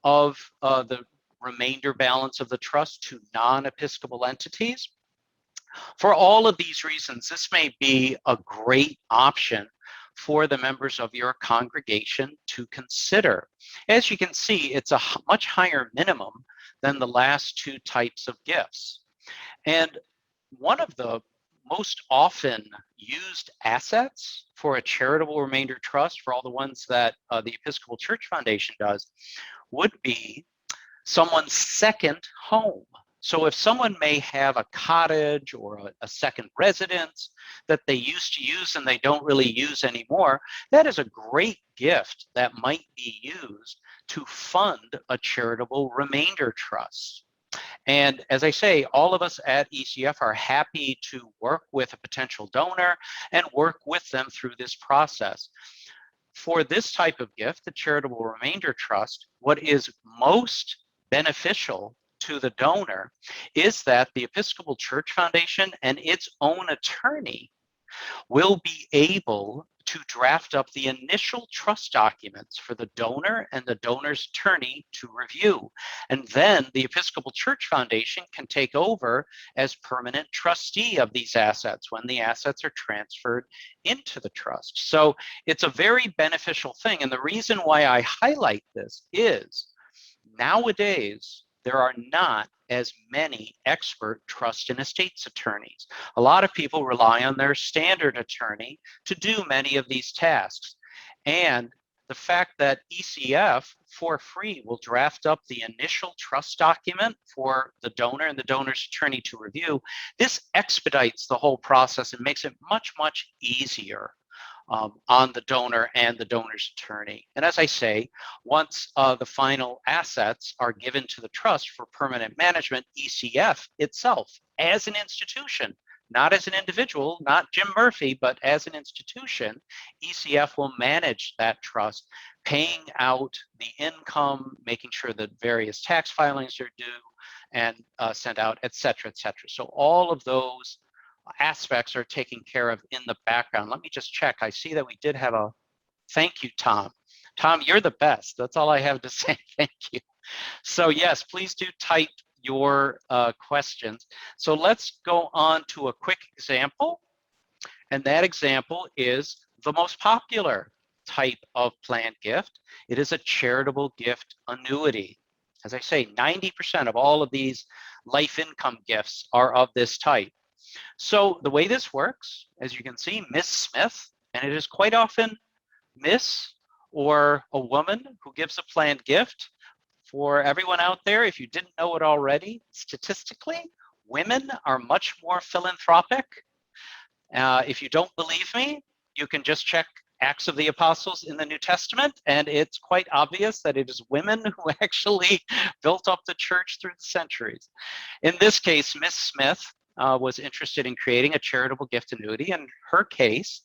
of the remainder balance of the trust to non-Episcopal entities. For all of these reasons, this may be a great option for the members of your congregation to consider. As you can see, it's a much higher minimum than the last two types of gifts. And one of the most often used assets for a charitable remainder trust, for all the ones that the Episcopal Church Foundation does, would be someone's second home. So if someone may have a cottage or a second residence that they used to use and they don't really use anymore, that is a great gift that might be used to fund a charitable remainder trust. And as I say, all of us at ECF are happy to work with a potential donor and work with them through this process. For this type of gift, the Charitable Remainder Trust, what is most beneficial to the donor is that the Episcopal Church Foundation and its own attorney will be able to draft up the initial trust documents for the donor and the donor's attorney to review. And then the Episcopal Church Foundation can take over as permanent trustee of these assets when the assets are transferred into the trust. So it's a very beneficial thing. And the reason why I highlight this is nowadays, there are not as many expert trust and estates attorneys. A lot of people rely on their standard attorney to do many of these tasks. And the fact that ECF, for free, will draft up the initial trust document for the donor and the donor's attorney to review, this expedites the whole process and makes it much, much easier on the donor and the donor's attorney. And as I say, once the final assets are given to the trust for permanent management, ECF itself, as an institution, not as an individual, not Jim Murphy, but as an institution, ECF will manage that trust, paying out the income, making sure that various tax filings are due and sent out, et cetera, et cetera. So all of those aspects are taken care of in the background. Let me just check. I see that we did have a thank you, Tom. Tom, you're the best. That's all I have to say. Thank you. So yes, please do type your questions. So let's go on to a quick example. And that example is the most popular type of planned gift. It is a charitable gift annuity. As I say, 90% of all of these life income gifts are of this type. So the way this works, as you can see, Miss Smith, and it is quite often Miss or a woman who gives a planned gift. For everyone out there, if you didn't know it already, statistically, women are much more philanthropic. If you don't believe me, you can just check Acts of the Apostles in the New Testament, and it's quite obvious that it is women who actually built up the church through the centuries. In this case, Miss Smith was interested in creating a charitable gift annuity. In her case,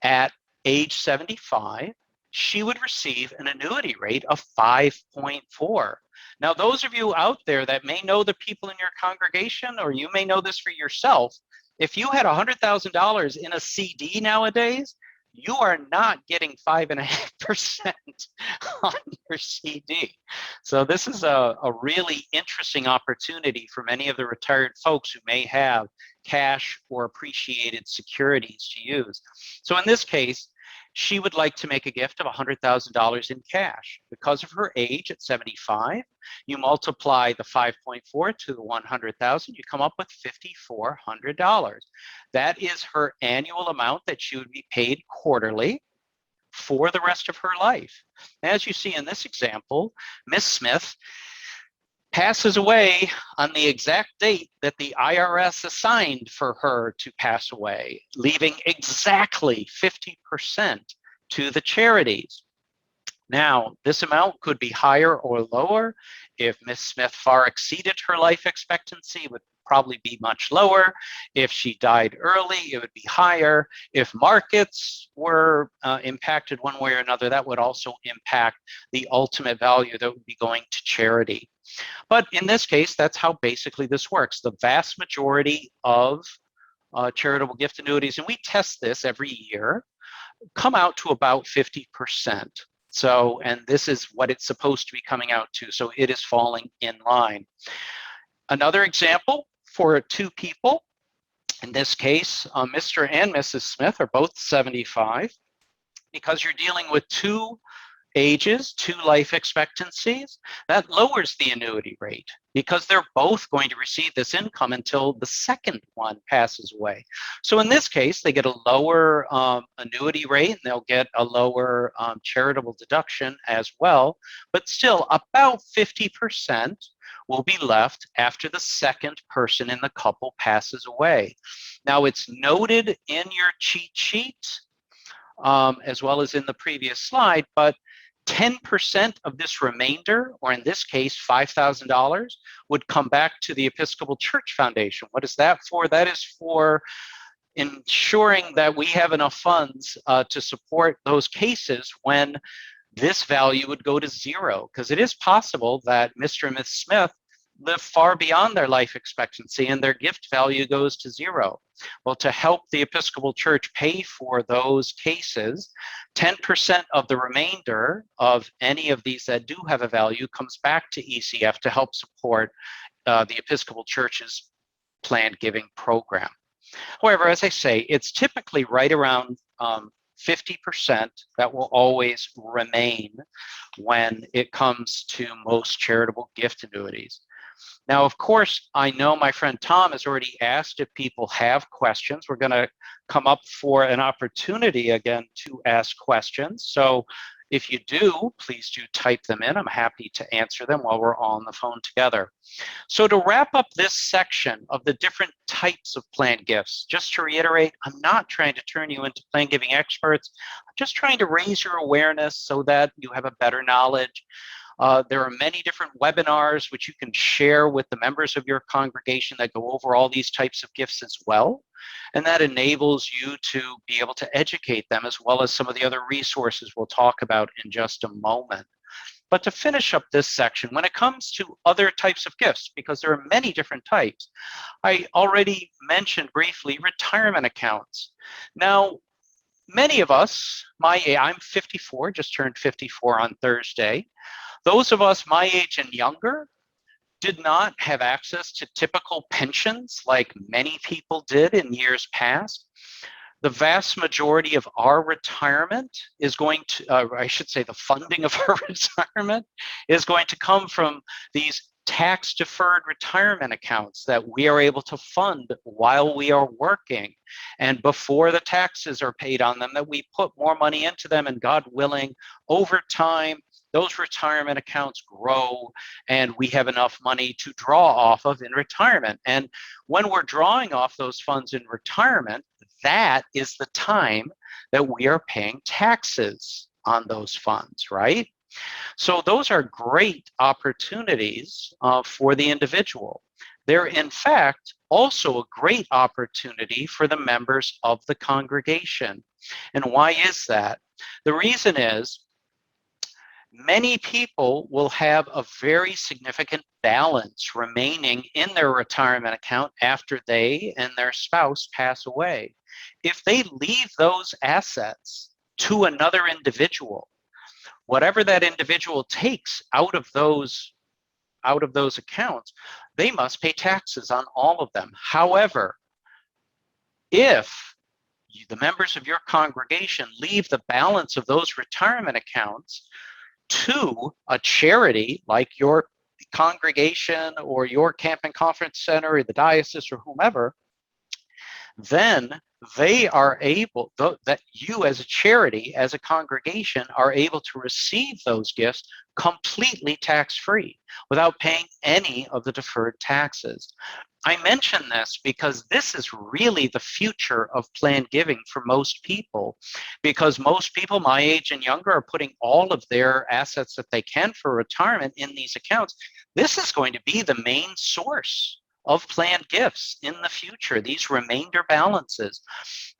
at age 75, she would receive an annuity rate of 5.4. Now, those of you out there that may know the people in your congregation, or you may know this for yourself, if you had $100,000 in a CD nowadays, you are not getting 5.5% on your CD. So this is a really interesting opportunity for many of the retired folks who may have cash or appreciated securities to use. So in this case, she would like to make a gift of $100,000 in cash. Because of her age at 75, you multiply the 5.4 to the 100,000, you come up with $5,400. That is her annual amount that she would be paid quarterly for the rest of her life. As you see in this example, Miss Smith passes away on the exact date that the IRS assigned for her to pass away, leaving exactly 50% to the charities. Now, this amount could be higher or lower. If Miss Smith far exceeded her life expectancy, it would probably be much lower. If she died early, it would be higher. If markets were impacted one way or another, that would also impact the ultimate value that would be going to charity. But in this case, that's how basically this works. The vast majority of charitable gift annuities, and we test this every year, come out to about 50%. So, and this is what it's supposed to be coming out to. So it is falling in line. Another example for two people, in this case, Mr. and Mrs. Smith are both 75. Because you're dealing with two ages, two life expectancies, that lowers the annuity rate because they're both going to receive this income until the second one passes away. So in this case, they get a lower annuity rate and they'll get a lower charitable deduction as well, but still about 50% will be left after the second person in the couple passes away. Now it's noted in your cheat sheet as well as in the previous slide, but 10% of this remainder, or in this case, $5,000, would come back to the Episcopal Church Foundation. What is that for? That is for ensuring that we have enough funds to support those cases when this value would go to zero, because it is possible that Mr. and Ms. Smith live far beyond their life expectancy and their gift value goes to zero. Well, to help the Episcopal Church pay for those cases, 10% of the remainder of any of these that do have a value comes back to ECF to help support the Episcopal Church's planned giving program. However, as I say, it's typically right around 50% that will always remain when it comes to most charitable gift annuities. Now, of course, I know my friend Tom has already asked if people have questions. We're going to come up for an opportunity again to ask questions. So if you do, please do type them in. I'm happy to answer them while we're on the phone together. So to wrap up this section of the different types of planned gifts, just to reiterate, I'm not trying to turn you into planned giving experts. I'm just trying to raise your awareness so that you have a better knowledge. There are many different webinars which you can share with the members of your congregation that go over all these types of gifts as well. And that enables you to be able to educate them as well as some of the other resources we'll talk about in just a moment. But to finish up this section, when it comes to other types of gifts, because there are many different types, I already mentioned briefly retirement accounts. Now, Many of us, I'm 54, just turned 54 on Thursday. Those of us my age and younger did not have access to typical pensions like many people did in years past. The vast majority of our retirement is going to, I should say the funding of our retirement is going to come from these tax-deferred retirement accounts that we are able to fund while we are working. And before the taxes are paid on them, that we put more money into them, and God willing, over time, those retirement accounts grow and we have enough money to draw off of in retirement. And when we're drawing off those funds in retirement, that is the time that we are paying taxes on those funds, right? So those are great opportunities for the individual. They're in fact also a great opportunity for the members of the congregation. And why is that? The reason is many people will have a very significant balance remaining in their retirement account after they and their spouse pass away. If they leave those assets to another individual, whatever that individual takes out of those accounts, they must pay taxes on all of them. However, if the members of your congregation leave the balance of those retirement accounts to a charity like your congregation or your camp and conference center or the diocese or whomever, then they are able, that you as a charity, as a congregation, are able to receive those gifts completely tax-free without paying any of the deferred taxes. I mention this because this is really the future of planned giving for most people, because most people my age and younger are putting all of their assets that they can for retirement in these accounts. This is going to be the main source of planned gifts in the future, these remainder balances.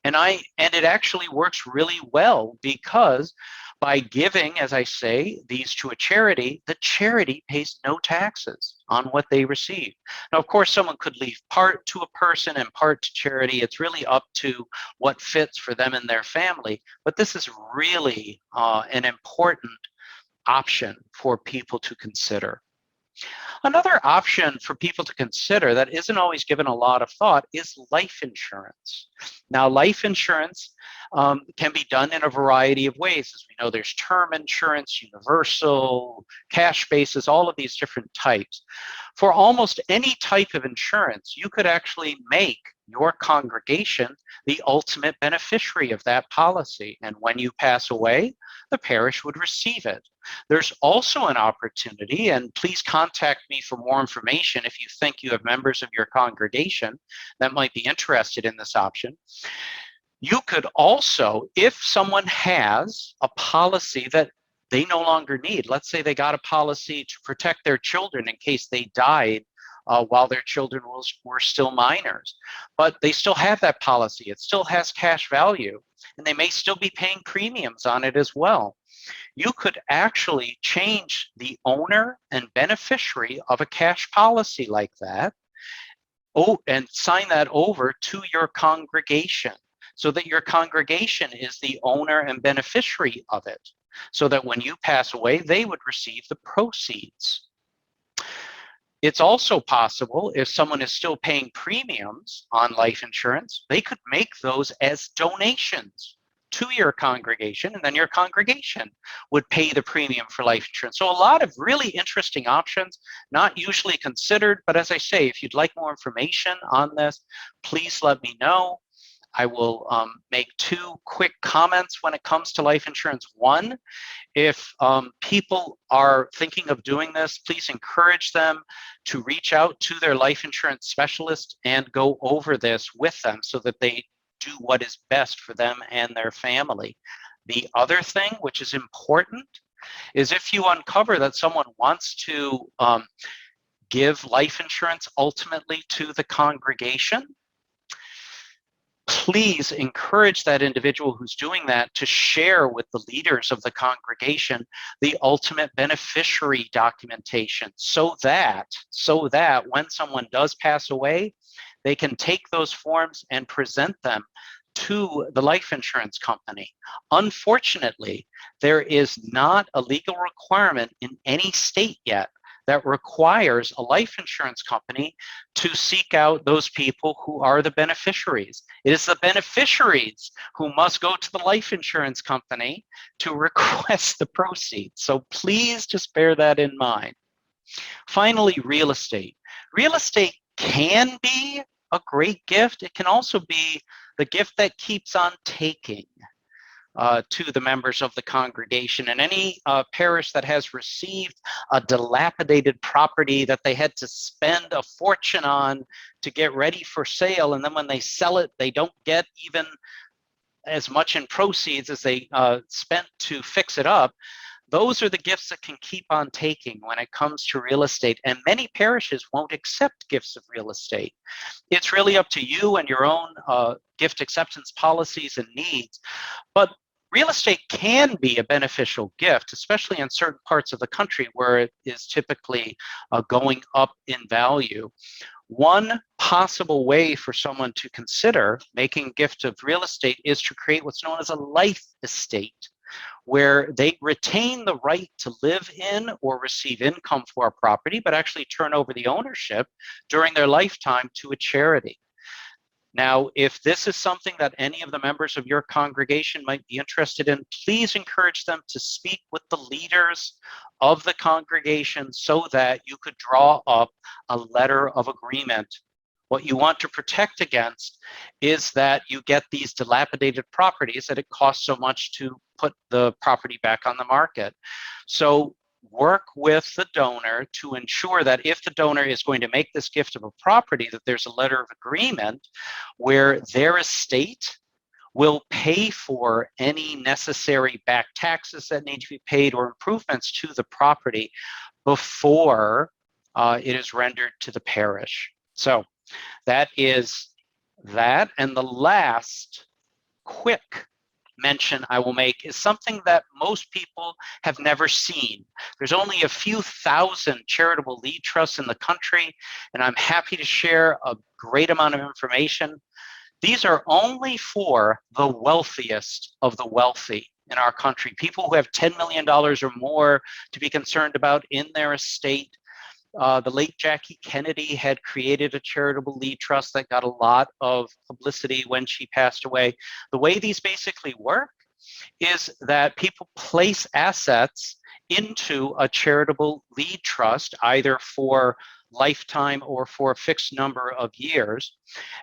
And it actually works really well, because by giving, as I say, these to a charity, the charity pays no taxes on what they receive. Now, of course, someone could leave part to a person and part to charity. It's really up to what fits for them and their family. But this is really an important option for people to consider. Another option for people to consider that isn't always given a lot of thought is life insurance. Now, life insurance can be done in a variety of ways. As we know, there's term insurance, universal, cash basis, all of these different types. For almost any type of insurance, you could actually make your congregation the ultimate beneficiary of that policy. And when you pass away, the parish would receive it. There's also an opportunity, and please contact me for more information if you think you have members of your congregation that might be interested in this option. You could also, if someone has a policy that they no longer need, let's say they got a policy to protect their children in case they died while their children were still minors, but they still have that policy. It still has cash value, and they may still be paying premiums on it as well. You could actually change the owner and beneficiary of a cash policy like that, and sign that over to your congregation, so that your congregation is the owner and beneficiary of it, so that when you pass away, they would receive the proceeds. It's also possible, if someone is still paying premiums on life insurance, they could make those as donations to your congregation, and then your congregation would pay the premium for life insurance. So a lot of really interesting options, not usually considered, but as I say, if you'd like more information on this, please let me know. I will make two quick comments when it comes to life insurance. One, if people are thinking of doing this, please encourage them to reach out to their life insurance specialist and go over this with them so that they do what is best for them and their family. The other thing, which is important, is if you uncover that someone wants to give life insurance ultimately to the congregation, please encourage that individual who's doing that to share with the leaders of the congregation the ultimate beneficiary documentation, so that when someone does pass away, they can take those forms and present them to the life insurance company. Unfortunately, there is not a legal requirement in any state yet that requires a life insurance company to seek out those people who are the beneficiaries. It is the beneficiaries who must go to the life insurance company to request the proceeds. So please just bear that in mind. Finally, real estate. Real estate can be a great gift. It can also be the gift that keeps on taking to the members of the congregation. And any parish that has received a dilapidated property that they had to spend a fortune on to get ready for sale, and then when they sell it, they don't get even as much in proceeds as they spent to fix it up. Those are the gifts that can keep on taking when it comes to real estate, and many parishes won't accept gifts of real estate. It's really up to you and your own gift acceptance policies and needs, but real estate can be a beneficial gift, especially in certain parts of the country where it is typically going up in value. One possible way for someone to consider making a gift of real estate is to create what's known as a life estate, where they retain the right to live in or receive income for a property, but actually turn over the ownership during their lifetime to a charity. Now, if this is something that any of the members of your congregation might be interested in, please encourage them to speak with the leaders of the congregation so that you could draw up a letter of agreement. What you want to protect against is that you get these dilapidated properties that it costs so much to put the property back on the market. So work with the donor to ensure that if the donor is going to make this gift of a property, that there's a letter of agreement where their estate will pay for any necessary back taxes that need to be paid or improvements to the property before it is rendered to the parish. So that is that. And the last quick mention I will make is something that most people have never seen. There's only a few thousand charitable lead trusts in the country, and I'm happy to share a great amount of information. These are only for the wealthiest of the wealthy in our country, people who have $10 million or more to be concerned about in their estate. The late Jackie Kennedy had created a charitable lead trust that got a lot of publicity when she passed away. The way these basically work is that people place assets into a charitable lead trust, either for lifetime or for a fixed number of years,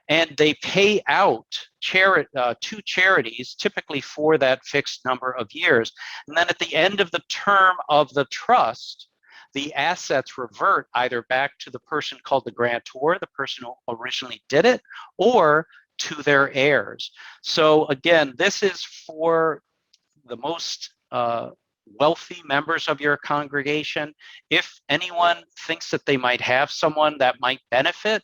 and they pay out to charities, typically for that fixed number of years. And then at the end of the term of the trust, the assets revert either back to the person called the grantor, the person who originally did it, or to their heirs. So again, this is for the most wealthy members of your congregation. If anyone thinks that they might have someone that might benefit,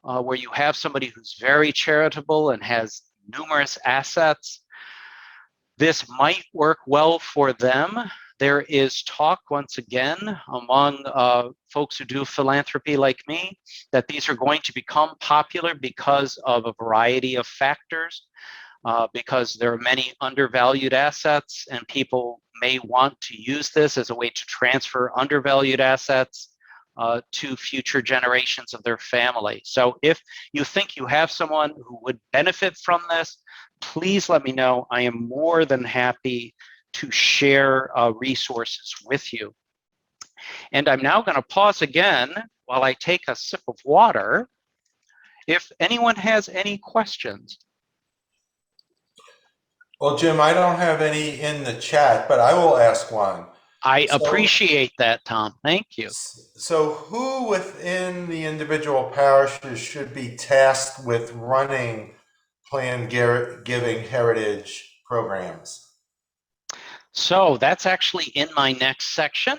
where you have somebody who's very charitable and has numerous assets, this might work well for them. There is talk, once again, among folks who do philanthropy like me, that these are going to become popular because of a variety of factors, because there are many undervalued assets, and people may want to use this as a way to transfer undervalued assets to future generations of their family. So if you think you have someone who would benefit from this, please let me know. I am more than happy to share resources with you. And I'm now going to pause again while I take a sip of water. If anyone has any questions. Well, Jim, I don't have any in the chat, but I will ask one. I appreciate that, Tom. Thank you. So who within the individual parishes should be tasked with running planned giving heritage programs? So that's actually in my next section,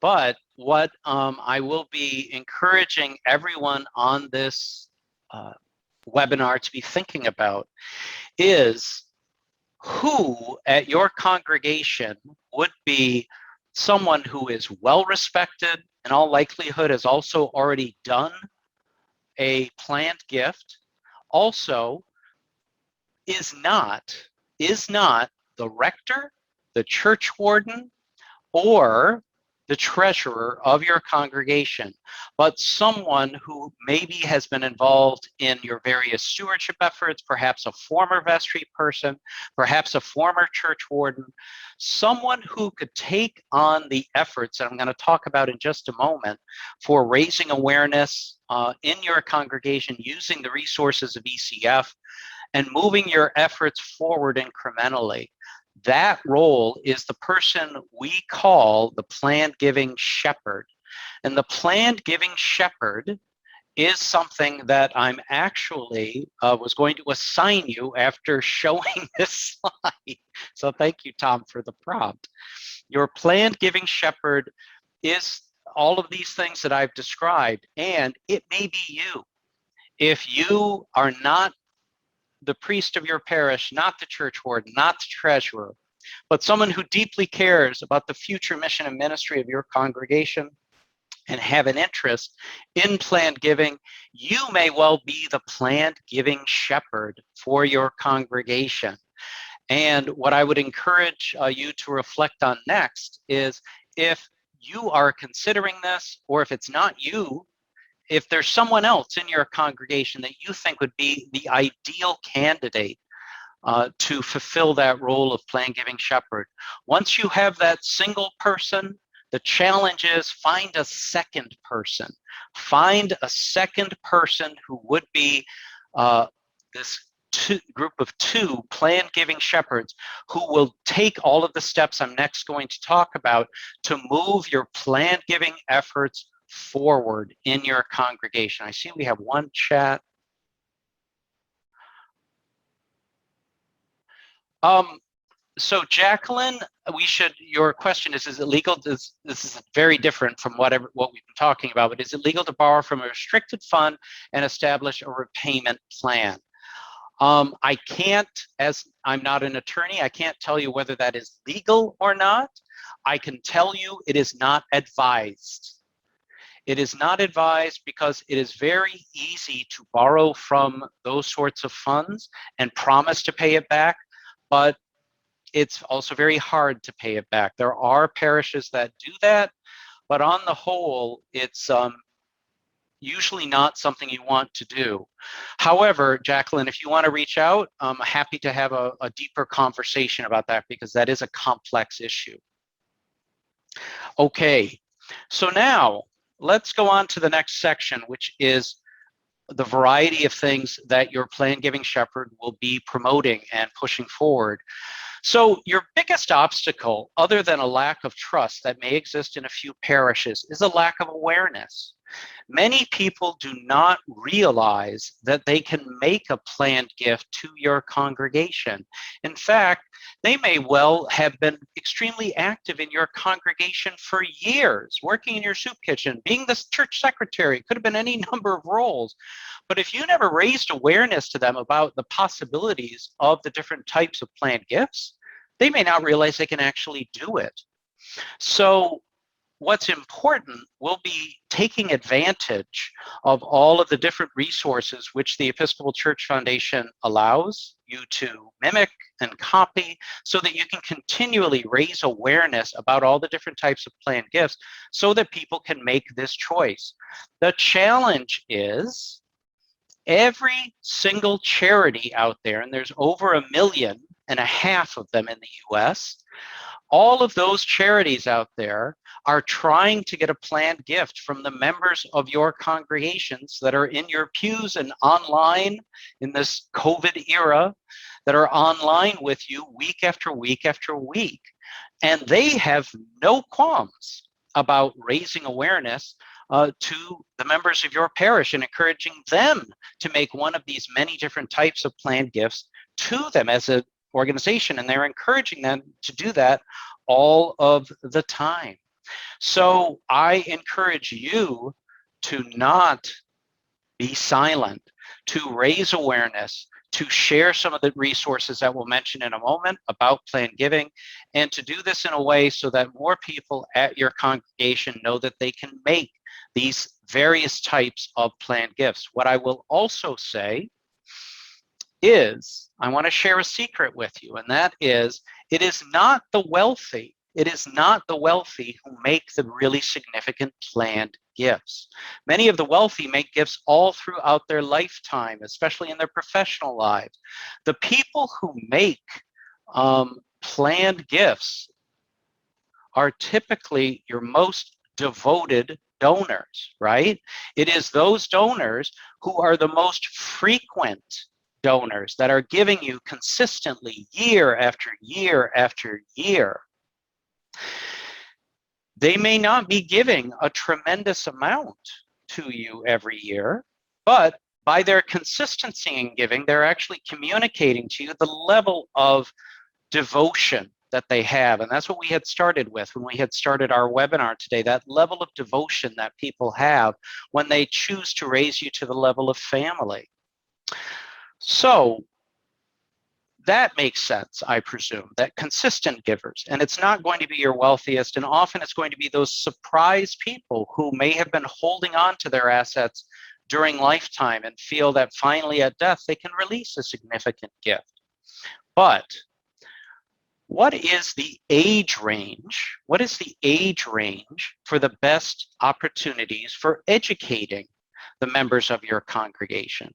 but what I will be encouraging everyone on this webinar to be thinking about is who at your congregation would be someone who is well respected, in all likelihood has also already done a planned gift, also is not the rector, the church warden, or the treasurer of your congregation, but someone who maybe has been involved in your various stewardship efforts, perhaps a former vestry person, perhaps a former church warden, someone who could take on the efforts that I'm going to talk about in just a moment for raising awareness in your congregation using the resources of ECF and moving your efforts forward incrementally. That role is the person we call the planned giving shepherd. And the planned giving shepherd is something that I'm actually was going to assign you after showing this slide. So thank you, Tom, for the prompt. Your planned giving shepherd is all of these things that I've described, and it may be you. If you are not the priest of your parish, not the church warden, not the treasurer, but someone who deeply cares about the future mission and ministry of your congregation and have an interest in planned giving, you may well be the planned giving shepherd for your congregation. And what I would encourage you to reflect on next is, if you are considering this, or if it's not you, if there's someone else in your congregation that you think would be the ideal candidate to fulfill that role of planned giving shepherd. Once you have that single person, the challenge is find a second person. Find a second person who would be this group of two planned giving shepherds who will take all of the steps I'm next going to talk about to move your planned giving efforts forward in your congregation. I see we have one chat. So Jacqueline, your question is it legal? This is very different from what we've been talking about, but is it legal to borrow from a restricted fund and establish a repayment plan? I can't, as I'm not an attorney, I can't tell you whether that is legal or not. I can tell you it is not advised. It is not advised because it is very easy to borrow from those sorts of funds and promise to pay it back, but it's also very hard to pay it back. There are parishes that do that, but on the whole, it's usually not something you want to do. However, Jacqueline, if you want to reach out, I'm happy to have a deeper conversation about that because that is a complex issue. Okay, so now let's go on to the next section, which is the variety of things that your planned giving shepherd will be promoting and pushing forward. So your biggest obstacle, other than a lack of trust that may exist in a few parishes, is a lack of awareness. Many people do not realize that they can make a planned gift to your congregation. In fact, they may well have been extremely active in your congregation for years, working in your soup kitchen, being the church secretary, could have been any number of roles. But if you never raised awareness to them about the possibilities of the different types of planned gifts, they may not realize they can actually do it. So what's important will be taking advantage of all of the different resources which the Episcopal Church Foundation allows you to mimic and copy so that you can continually raise awareness about all the different types of planned gifts so that people can make this choice. The challenge is every single charity out there, and there's over 1.5 million of them in the US, all of those charities out there are trying to get a planned gift from the members of your congregations that are in your pews and online in this COVID era, that are online with you week after week after week. And they have no qualms about raising awareness to the members of your parish and encouraging them to make one of these many different types of planned gifts to them as an organization. And they're encouraging them to do that all of the time. So I encourage you to not be silent, to raise awareness, to share some of the resources that we'll mention in a moment about planned giving, and to do this in a way so that more people at your congregation know that they can make these various types of planned gifts. What I will also say is, I want to share a secret with you, and that is, it is not the wealthy. It is not the wealthy who make the really significant planned gifts. Many of the wealthy make gifts all throughout their lifetime, especially in their professional lives. The people who make planned gifts are typically your most devoted donors, right? It is those donors who are the most frequent donors that are giving you consistently year after year after year. They may not be giving a tremendous amount to you every year, but by their consistency in giving, they're actually communicating to you the level of devotion that they have. And that's what we had started with when we had started our webinar today, that level of devotion that people have when they choose to raise you to the level of family. So that makes sense, I presume, that consistent givers, and it's not going to be your wealthiest, and often it's going to be those surprise people who may have been holding on to their assets during lifetime and feel that finally at death they can release a significant gift. But what is the age range? What is the age range for the best opportunities for educating the members of your congregation?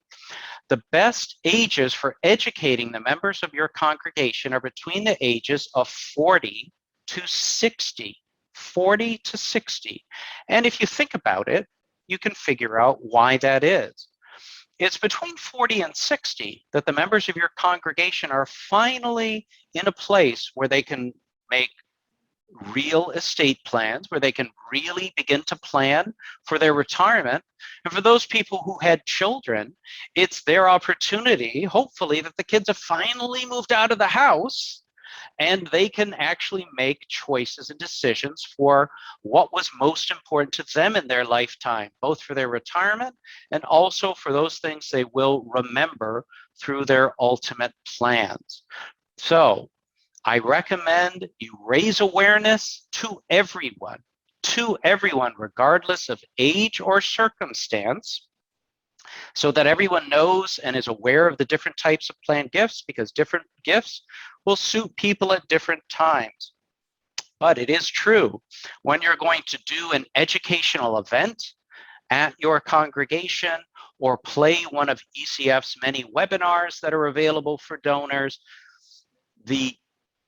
The best ages for educating the members of your congregation are between the ages of 40 to 60. 40 to 60. And if you think about it, you can figure out why that is. It's between 40 and 60 that the members of your congregation are finally in a place where they can make real estate plans, where they can really begin to plan for their retirement. And for those people who had children, it's their opportunity, hopefully, that the kids have finally moved out of the house and they can actually make choices and decisions for what was most important to them in their lifetime, both for their retirement and also for those things they will remember through their ultimate plans. So I recommend you raise awareness to everyone, regardless of age or circumstance, so that everyone knows and is aware of the different types of planned gifts, because different gifts will suit people at different times. But it is true, when you're going to do an educational event at your congregation or play one of ECF's many webinars that are available for donors, the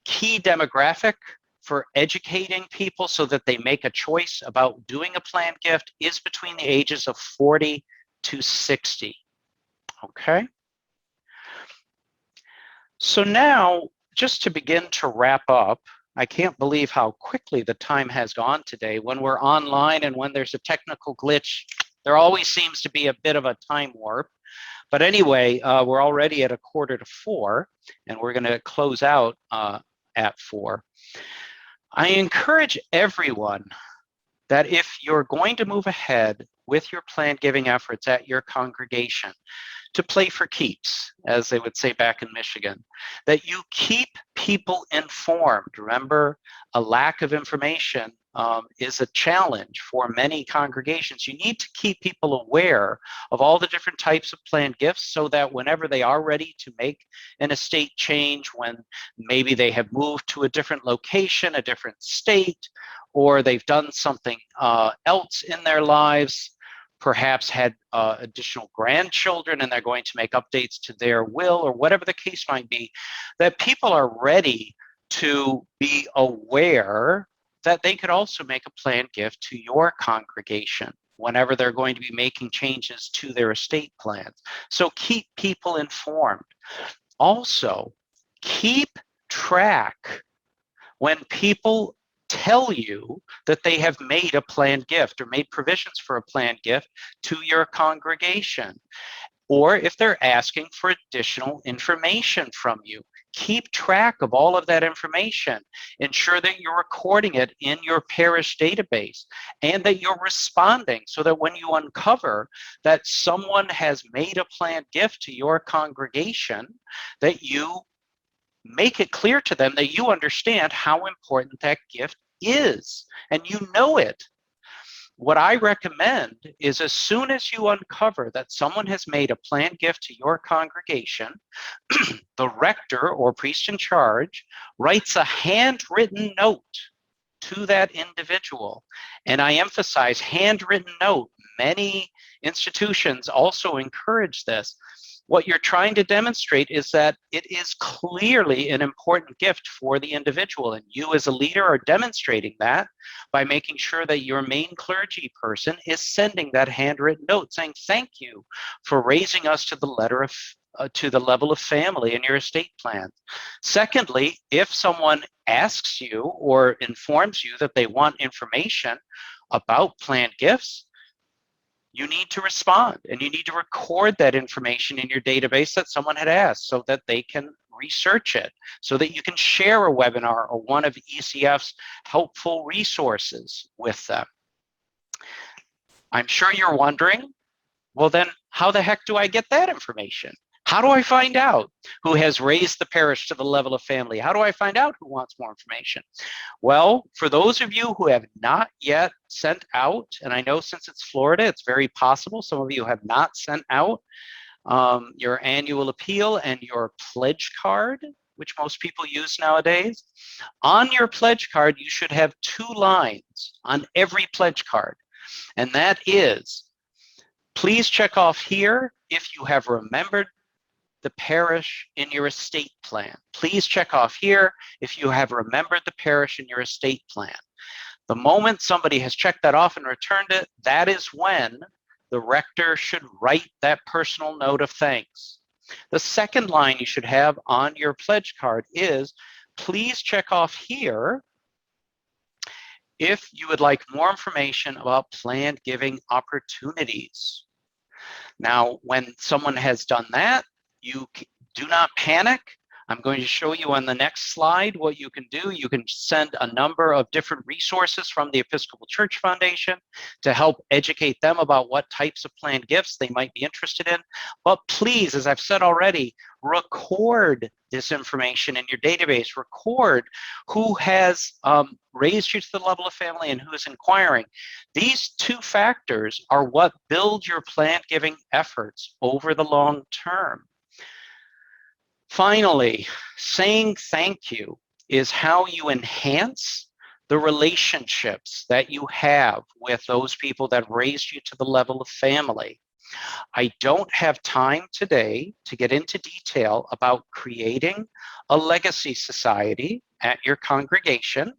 key demographic for educating people so that they make a choice about doing a planned gift is between the ages of 40 to 60. Okay? So now, just to begin to wrap up, I can't believe how quickly the time has gone today. When we're online and when there's a technical glitch, there always seems to be a bit of a time warp. But anyway, we're already at 3:45, and we're going to close out at 4. I encourage everyone that if you're going to move ahead with your planned giving efforts at your congregation, to play for keeps, as they would say back in Michigan, that you keep people informed. Remember, a lack of information is a challenge for many congregations. You need to keep people aware of all the different types of planned gifts so that whenever they are ready to make an estate change, when maybe they have moved to a different location, a different state, or they've done something else in their lives, perhaps had additional grandchildren and they're going to make updates to their will, or whatever the case might be, that people are ready to be aware that they could also make a planned gift to your congregation whenever they're going to be making changes to their estate plans. So keep people informed. Also, keep track when people tell you that they have made a planned gift or made provisions for a planned gift to your congregation, or if they're asking for additional information from you. Keep track of all of that information. Ensure that you're recording it in your parish database and that you're responding so that when you uncover that someone has made a planned gift to your congregation, that you make it clear to them that you understand how important that gift is and you know it. what I recommend is as soon as you uncover that someone has made a planned gift to your congregation, the rector or priest in charge writes a handwritten note to that individual. And I emphasize handwritten note. Many institutions also encourage this. What you're trying to demonstrate is that it is clearly an important gift for the individual, and you as a leader are demonstrating that by making sure that your main clergy person is sending that handwritten note saying, thank you for raising us to the level of family in your estate plan. Secondly, if someone asks you or informs you that they want information about planned gifts, you need to respond, and you need to record that information in your database that someone had asked so that they can research it, so that you can share a webinar or one of ECF's helpful resources with them. I'm sure you're wondering, well then, how the heck do I get that information? How do I find out who has raised the parish to the level of family? How do I find out who wants more information? Well, for those of you who have not yet sent out, and I know since it's Florida, it's very possible some of you have not sent out your annual appeal and your pledge card, which most people use nowadays. On your pledge card, you should have 2 lines on every pledge card, and that is, please check off here if you have remembered the parish in your estate plan. Please check off here if you have remembered the parish in your estate plan. The moment somebody has checked that off and returned it, that is when the rector should write that personal note of thanks. The second line you should have on your pledge card is, please check off here if you would like more information about planned giving opportunities. Now, when someone has done that, you do not panic. I'm going to show you on the next slide what you can do. You can send a number of different resources from the Episcopal Church Foundation to help educate them about what types of planned gifts they might be interested in. But please, as I've said already, record this information in your database. Record who has raised you to the level of family and who is inquiring. These 2 factors are what build your planned giving efforts over the long term. Finally, saying thank you is how you enhance the relationships that you have with those people that raised you to the level of family. I don't have time today to get into detail about creating a legacy society at your congregation,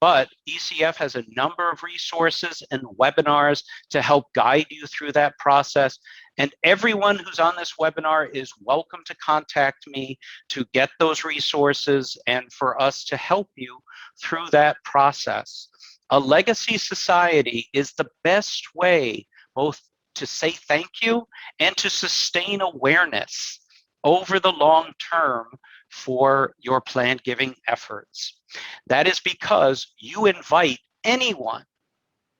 but ECF has a number of resources and webinars to help guide you through that process. And everyone who's on this webinar is welcome to contact me to get those resources and for us to help you through that process. A legacy society is the best way both to say thank you and to sustain awareness over the long term for your planned giving efforts. That is because you invite anyone.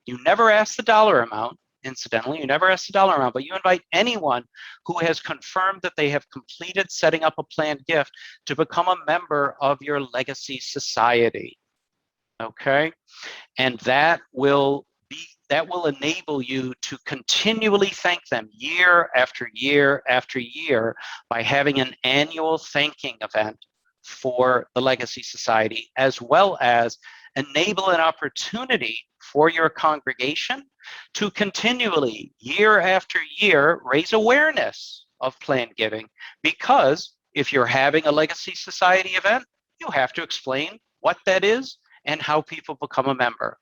You never ask the dollar amount. Incidentally, you never ask the dollar amount, but you invite anyone who has confirmed that they have completed setting up a planned gift to become a member of your legacy society. Okay? And that will enable you to continually thank them year after year after year by having an annual thanking event for the Legacy Society, as well as enable an opportunity for your congregation to continually, year after year, raise awareness of planned giving. Because if you're having a Legacy Society event, you have to explain what that is and how people become a member.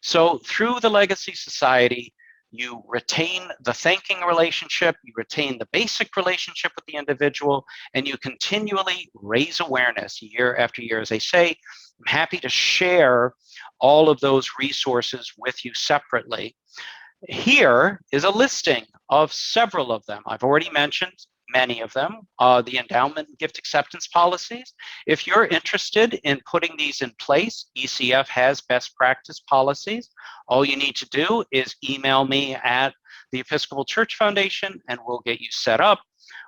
So through the Legacy Society, you retain the thanking relationship, you retain the basic relationship with the individual, and you continually raise awareness year after year. As I say, I'm happy to share all of those resources with you separately. Here is a listing of several of them. I've already mentioned many of them, the endowment and gift acceptance policies. If you're interested in putting these in place, ECF has best practice policies. All you need to do is email me at the Episcopal Church Foundation and we'll get you set up.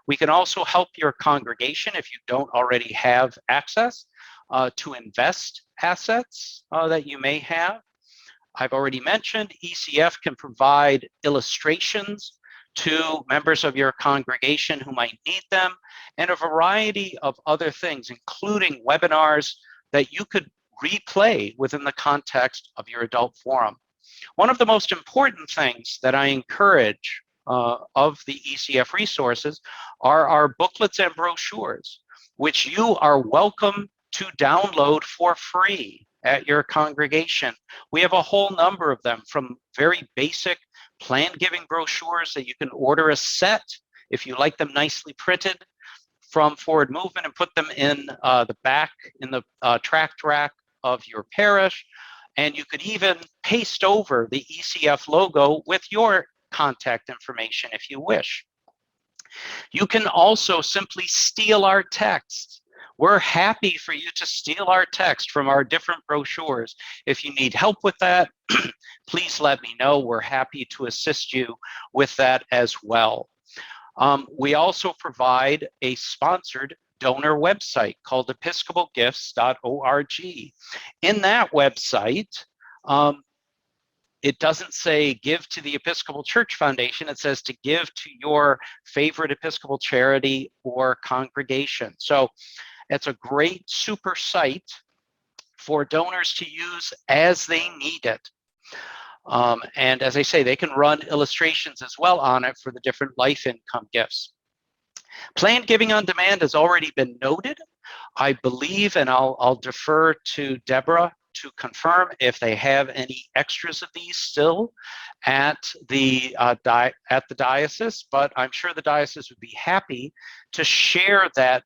We can also help your congregation if you don't already have access to invest assets that you may have. I've already mentioned ECF can provide illustrations to members of your congregation who might need them, and a variety of other things, including webinars that you could replay within the context of your adult forum. One of the most important things that I encourage of the ECF resources are our booklets and brochures, which you are welcome to download for free at your congregation. We have a whole number of them, from very basic plan giving brochures that you can order a set if you like them nicely printed from Forward Movement and put them in the back in the tract rack of your parish. And you could even paste over the ECF logo with your contact information if you wish. You can also simply steal our text. We're happy for you to steal our text from our different brochures. If you need help with that, please let me know. We're happy to assist you with that as well. We also provide a sponsored donor website called episcopalgifts.org. In that website, it doesn't say give to the Episcopal Church Foundation. It says to give to your favorite Episcopal charity or congregation. So it's a great super site for donors to use as they need it. And as I say, they can run illustrations as well on it for the different life income gifts. Planned Giving on Demand has already been noted. I believe, and I'll defer to Deborah to confirm if they have any extras of these still at the diocese, but I'm sure the diocese would be happy to share that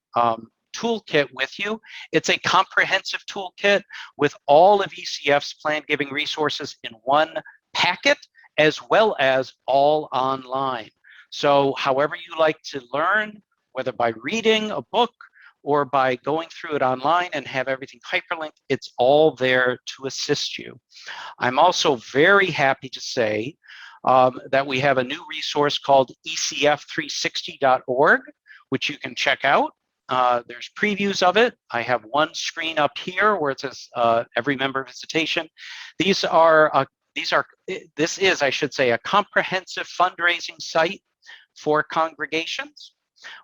toolkit with you. It's a comprehensive toolkit with all of ECF's planned giving resources in one packet, as well as all online. So however you like to learn, whether by reading a book or by going through it online and have everything hyperlinked, it's all there to assist you. I'm also very happy to say that we have a new resource called ecf360.org, which you can check out. There's previews of it. I have one screen up here where it says every member visitation. This is, I should say, a comprehensive fundraising site for congregations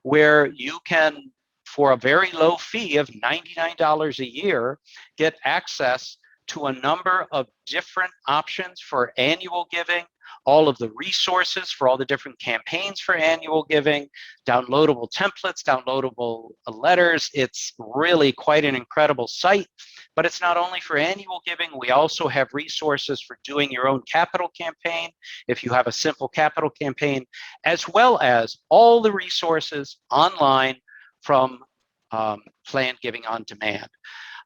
where you can, for a very low fee of $99 a year, get access to a number of different options for annual giving, all of the resources for all the different campaigns for annual giving, downloadable templates, downloadable letters. It's really quite an incredible site, but it's not only for annual giving. We also have resources for doing your own capital campaign, if you have a simple capital campaign, as well as all the resources online from Planned Giving on Demand.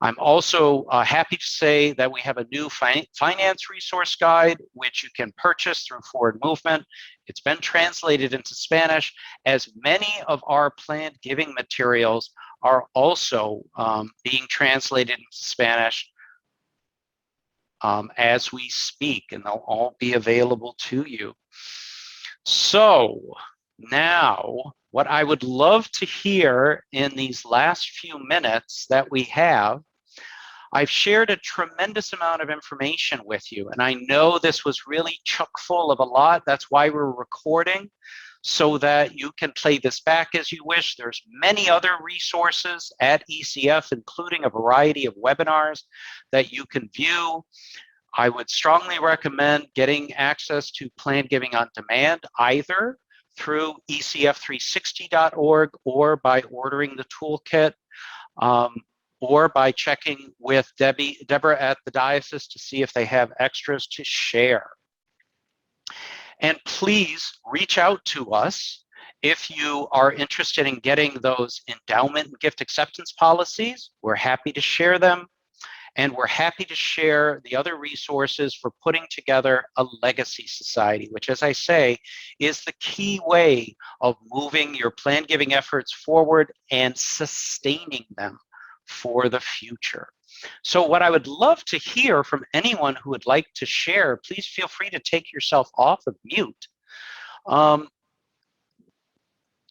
I'm also happy to say that we have a new finance resource guide, which you can purchase through Forward Movement. It's been translated into Spanish, as many of our planned giving materials are also being translated into Spanish as we speak, and they'll all be available to you. So now, what I would love to hear in these last few minutes that we have, I've shared a tremendous amount of information with you, and I know this was really chock full of a lot. That's why we're recording, so that you can play this back as you wish. There's many other resources at ECF, including a variety of webinars that you can view. I would strongly recommend getting access to Planned Giving on Demand, either through ecf360.org or by ordering the toolkit, or by checking with Deborah at the diocese to see if they have extras to share. And please reach out to us if you are interested in getting those endowment and gift acceptance policies. We're happy to share them. And we're happy to share the other resources for putting together a legacy society, which, as I say, is the key way of moving your planned giving efforts forward and sustaining them for the future. So what I would love to hear from anyone who would like to share, please feel free to take yourself off of mute.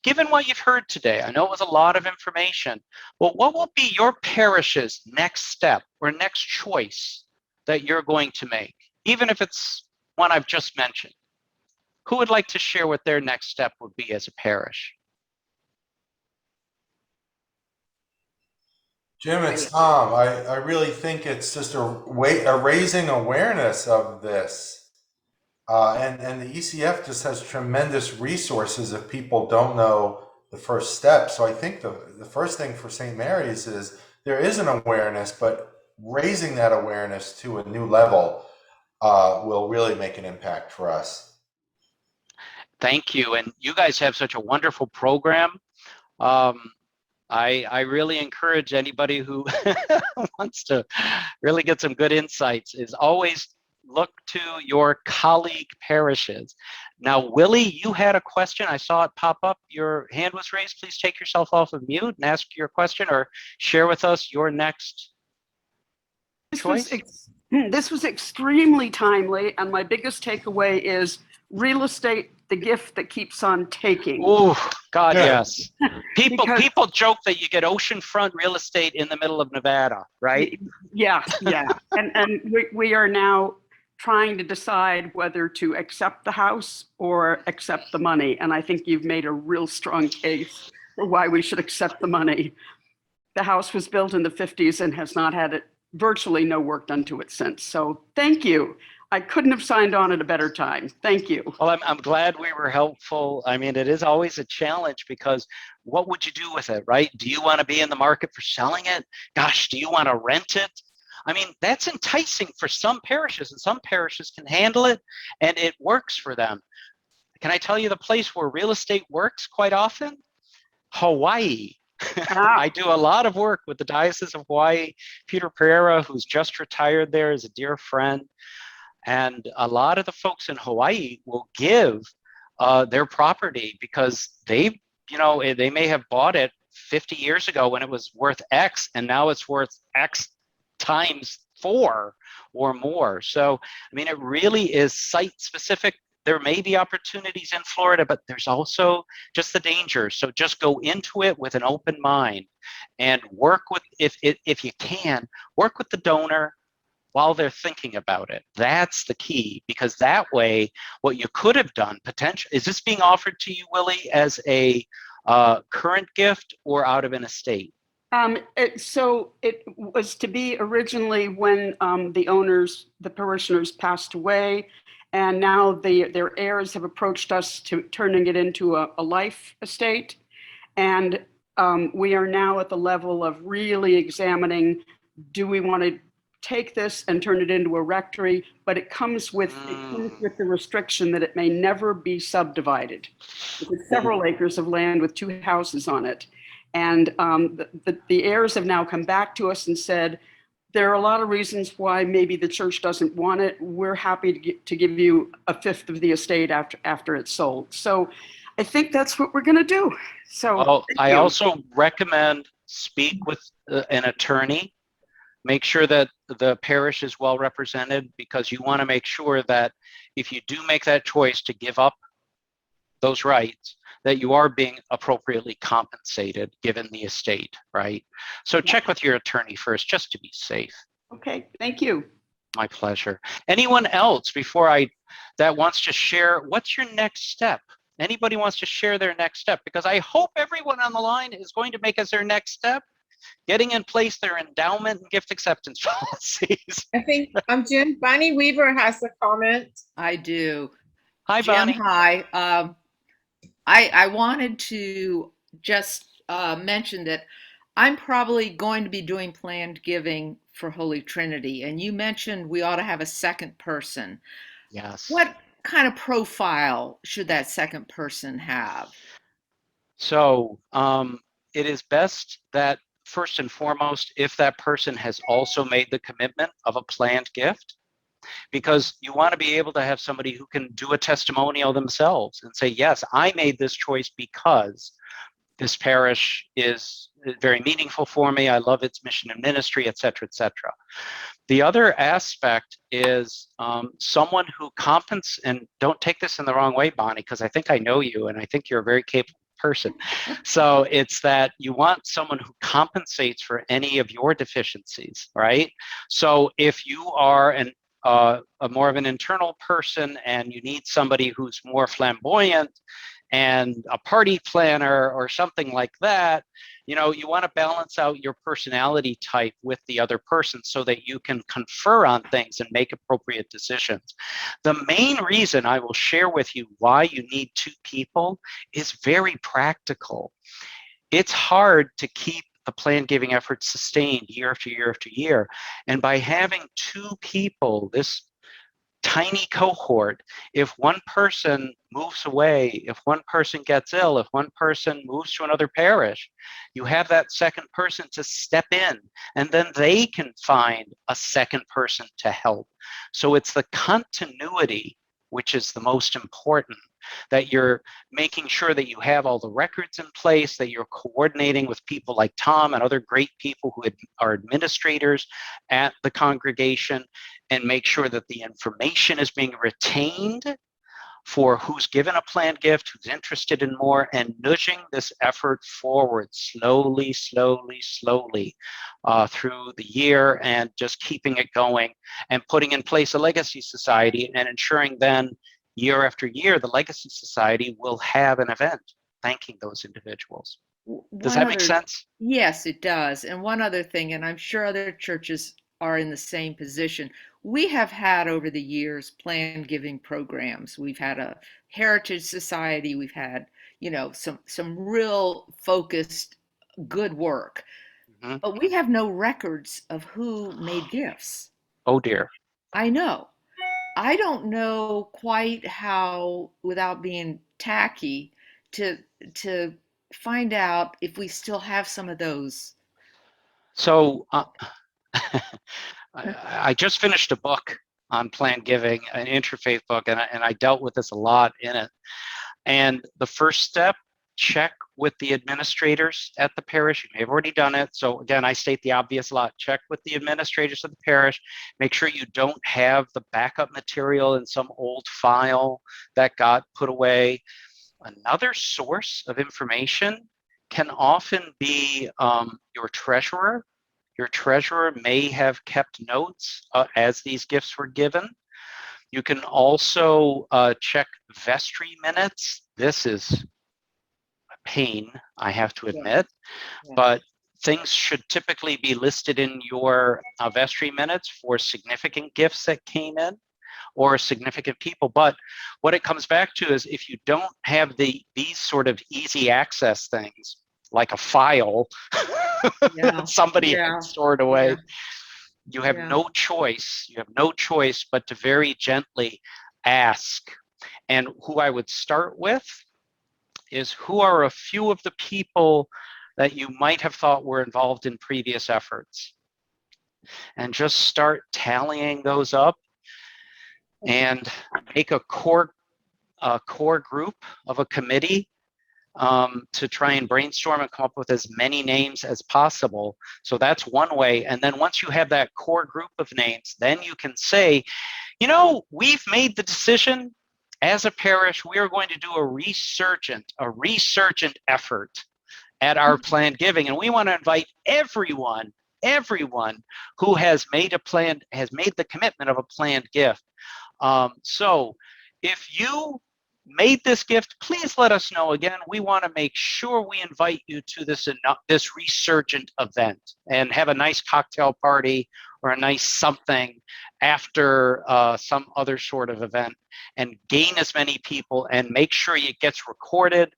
Given what you've heard today, I know it was a lot of information, but what will be your parish's next step or next choice that you're going to make? even if it's one I've just mentioned. Who would like to share what their next step would be as a parish? Jim, it's Tom. I really think it's just a raising awareness of this. And the ECF just has tremendous resources if people don't know the first step. So I think the first thing for St. Mary's is there is an awareness, but raising that awareness to a new level will really make an impact for us. Thank you. And you guys have such a wonderful program. I really encourage anybody who wants to really get some good insights is always look to your colleague parishes. Now, Willie, you had a question. I saw it pop up. Your hand was raised. Please take yourself off of mute and ask your question or share with us your next choice. This was extremely timely, and my biggest takeaway is real estate, the gift that keeps on taking. Oh, God, Yeah. yes. People joke that you get oceanfront real estate in the middle of Nevada, right? Yeah. And we are now trying to decide whether to accept the house or accept the money. And I think you've made a real strong case for why we should accept the money. The house was built in the 50s and has not had virtually no work done to it since. So thank you. I couldn't have signed on at a better time. Thank you. Well, I'm glad we were helpful. I mean, it is always a challenge because what would you do with it, right? Do you want to be in the market for selling it? Gosh, do you want to rent it? I mean, that's enticing for some parishes, and some parishes can handle it and it works for them. Can I tell you the place where real estate works quite often? Hawaii. I do a lot of work with the Diocese of Hawaii. Peter Pereira, who's just retired there, is a dear friend. And a lot of the folks in Hawaii will give their property because they may have bought it 50 years ago when it was worth X, and now it's worth X times 4 or more. So, I mean, it really is site specific. There may be opportunities in Florida, but there's also just the danger. So just go into it with an open mind and work with, if you can, work with the donor while they're thinking about it. That's the key, because that way, what you could have done potentially, is this being offered to you, Willie, as a current gift or out of an estate? So it was to be originally when the parishioners passed away, and now their heirs have approached us to turning it into a life estate. And we are now at the level of really examining, do we want to take this and turn it into a rectory? But it comes with the restriction that it may never be subdivided. It's several acres of land with 2 houses on it. And the heirs have now come back to us and said, there are a lot of reasons why maybe the church doesn't want it. We're happy to give you 1/5 of the estate after it's sold. So I think that's what we're going to do. So well, I also recommend speak with an attorney. Make sure that the parish is well represented, because you want to make sure that if you do make that choice to give up those rights, that you are being appropriately compensated given the estate, right? So check with your attorney first, just to be safe. Okay, thank you. My pleasure. Anyone else that wants to share, what's your next step? Anybody wants to share their next step? Because I hope everyone on the line is going to make as their next step getting in place their endowment and gift acceptance policies. I think, Jim, Bonnie Weaver has a comment. I do. Hi, Jim, Bonnie. hi. I wanted to just mention that I'm probably going to be doing planned giving for Holy Trinity. And you mentioned we ought to have a second person. Yes. What kind of profile should that second person have? So it is best that first and foremost, if that person has also made the commitment of a planned gift, because you want to be able to have somebody who can do a testimonial themselves and say, yes, I made this choice because this parish is very meaningful for me. I love its mission and ministry, et cetera, et cetera. The other aspect is someone who compensates, and don't take this in the wrong way, Bonnie, because I think I know you and I think you're a very capable person. So it's that you want someone who compensates for any of your deficiencies, right? So if you are more of an internal person and you need somebody who's more flamboyant and a party planner or something like that, you know, you want to balance out your personality type with the other person so that you can confer on things and make appropriate decisions. The main reason I will share with you why you need two people is very practical. It's hard to keep the plan giving effort sustained year after year after year. And by having two people, this tiny cohort, if one person moves away, if one person gets ill, if one person moves to another parish, you have that second person to step in, and then they can find a second person to help. So it's the continuity which is the most important, that you're making sure that you have all the records in place, that you're coordinating with people like Tom and other great people who are administrators at the congregation, and make sure that the information is being retained for who's given a planned gift, who's interested in more, and nudging this effort forward slowly, slowly, slowly through the year, and just keeping it going and putting in place a legacy society and ensuring then year after year, the legacy society will have an event thanking those individuals. Does that make sense? Yes, it does. And one other thing, and I'm sure other churches are in the same position. We have had over the years planned giving programs. We've had a heritage society. We've had, you know, some real focused good work. Mm-hmm. But we have no records of who made gifts. Oh dear. I know. I don't know quite how, without being tacky, to find out if we still have some of those. So I just finished a book on planned giving, an interfaith book, and I dealt with this a lot in it. And the first step, check with the administrators at the parish. You may have already done it. So again, I state the obvious a lot. Check with the administrators of the parish. Make sure you don't have the backup material in some old file that got put away. Another source of information can often be your treasurer. Your treasurer may have kept notes as these gifts were given. You can also check vestry minutes. This is a pain, I have to admit, but things should typically be listed in your vestry minutes for significant gifts that came in or significant people. But what it comes back to is if you don't have these sort of easy access things, like a file that somebody had stored away, you have no choice. You have no choice but to very gently ask. And who I would start with is who are a few of the people that you might have thought were involved in previous efforts. And just start tallying those up and make a core group of a committee to try and brainstorm and come up with as many names as possible. So that's one way. And then once you have that core group of names, then you can say, you know, we've made the decision as a parish, we are going to do a resurgent effort at our planned giving. And we want to invite everyone who has made the commitment of a planned gift. So if you made this gift, please let us know. Again, we want to make sure we invite you to this resurgent event and have a nice cocktail party or a nice something after some other sort of event, and gain as many people and make sure it gets recorded,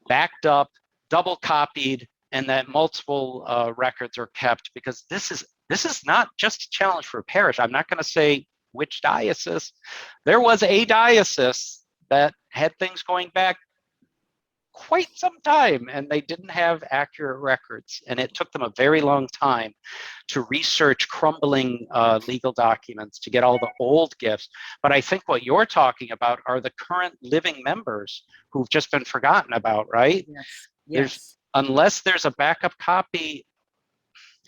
backed up, double copied, and that multiple records are kept, because this is not just a challenge for a parish. I'm not going to say which diocese. There was a diocese that had things going back quite some time, and they didn't have accurate records. And it took them a very long time to research crumbling legal documents to get all the old gifts. But I think what you're talking about are the current living members who've just been forgotten about, right? Yes. Unless there's a backup copy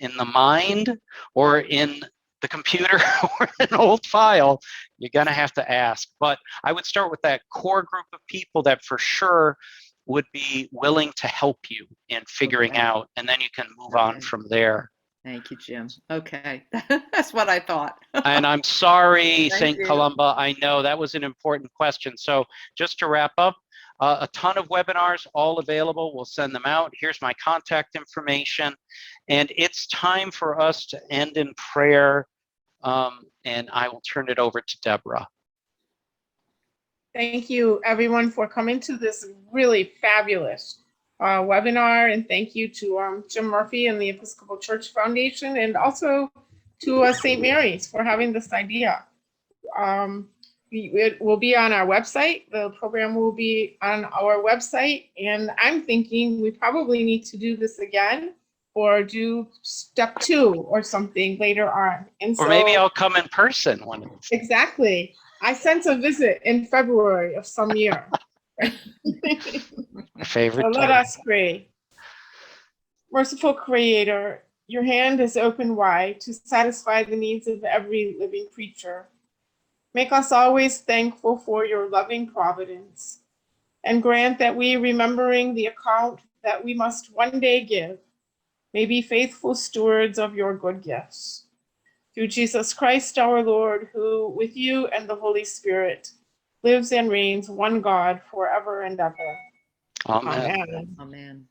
in the mind or in the computer or an old file, you're going to have to ask. But I would start with that core group of people that for sure would be willing to help you in figuring out, and then you can move on from there. Thank you, Jim. Okay, that's what I thought. And I'm sorry, Thank St. you. Columba, I know that was an important question. So just to wrap up, a ton of webinars all available. We'll send them out. Here's my contact information. And it's time for us to end in prayer. And I will turn it over to Deborah. Thank you, everyone, for coming to this really fabulous webinar. And thank you to Jim Murphy and the Episcopal Church Foundation, and also to St. Mary's for having this idea. It will be on our website. The program will be on our website. And I'm thinking we probably need to do this again, or do step 2 or something later on. And Or maybe I'll come in person one of these. Exactly. I sent a visit in February of some year. My favorite So let time. us pray. Merciful Creator, your hand is open wide to satisfy the needs of every living creature. Make us always thankful for your loving providence, and grant that we, remembering the account that we must one day give, may be faithful stewards of your good gifts. Through Jesus Christ our Lord, who, with you and the Holy Spirit, lives and reigns one God forever and ever. Amen. Amen. Amen.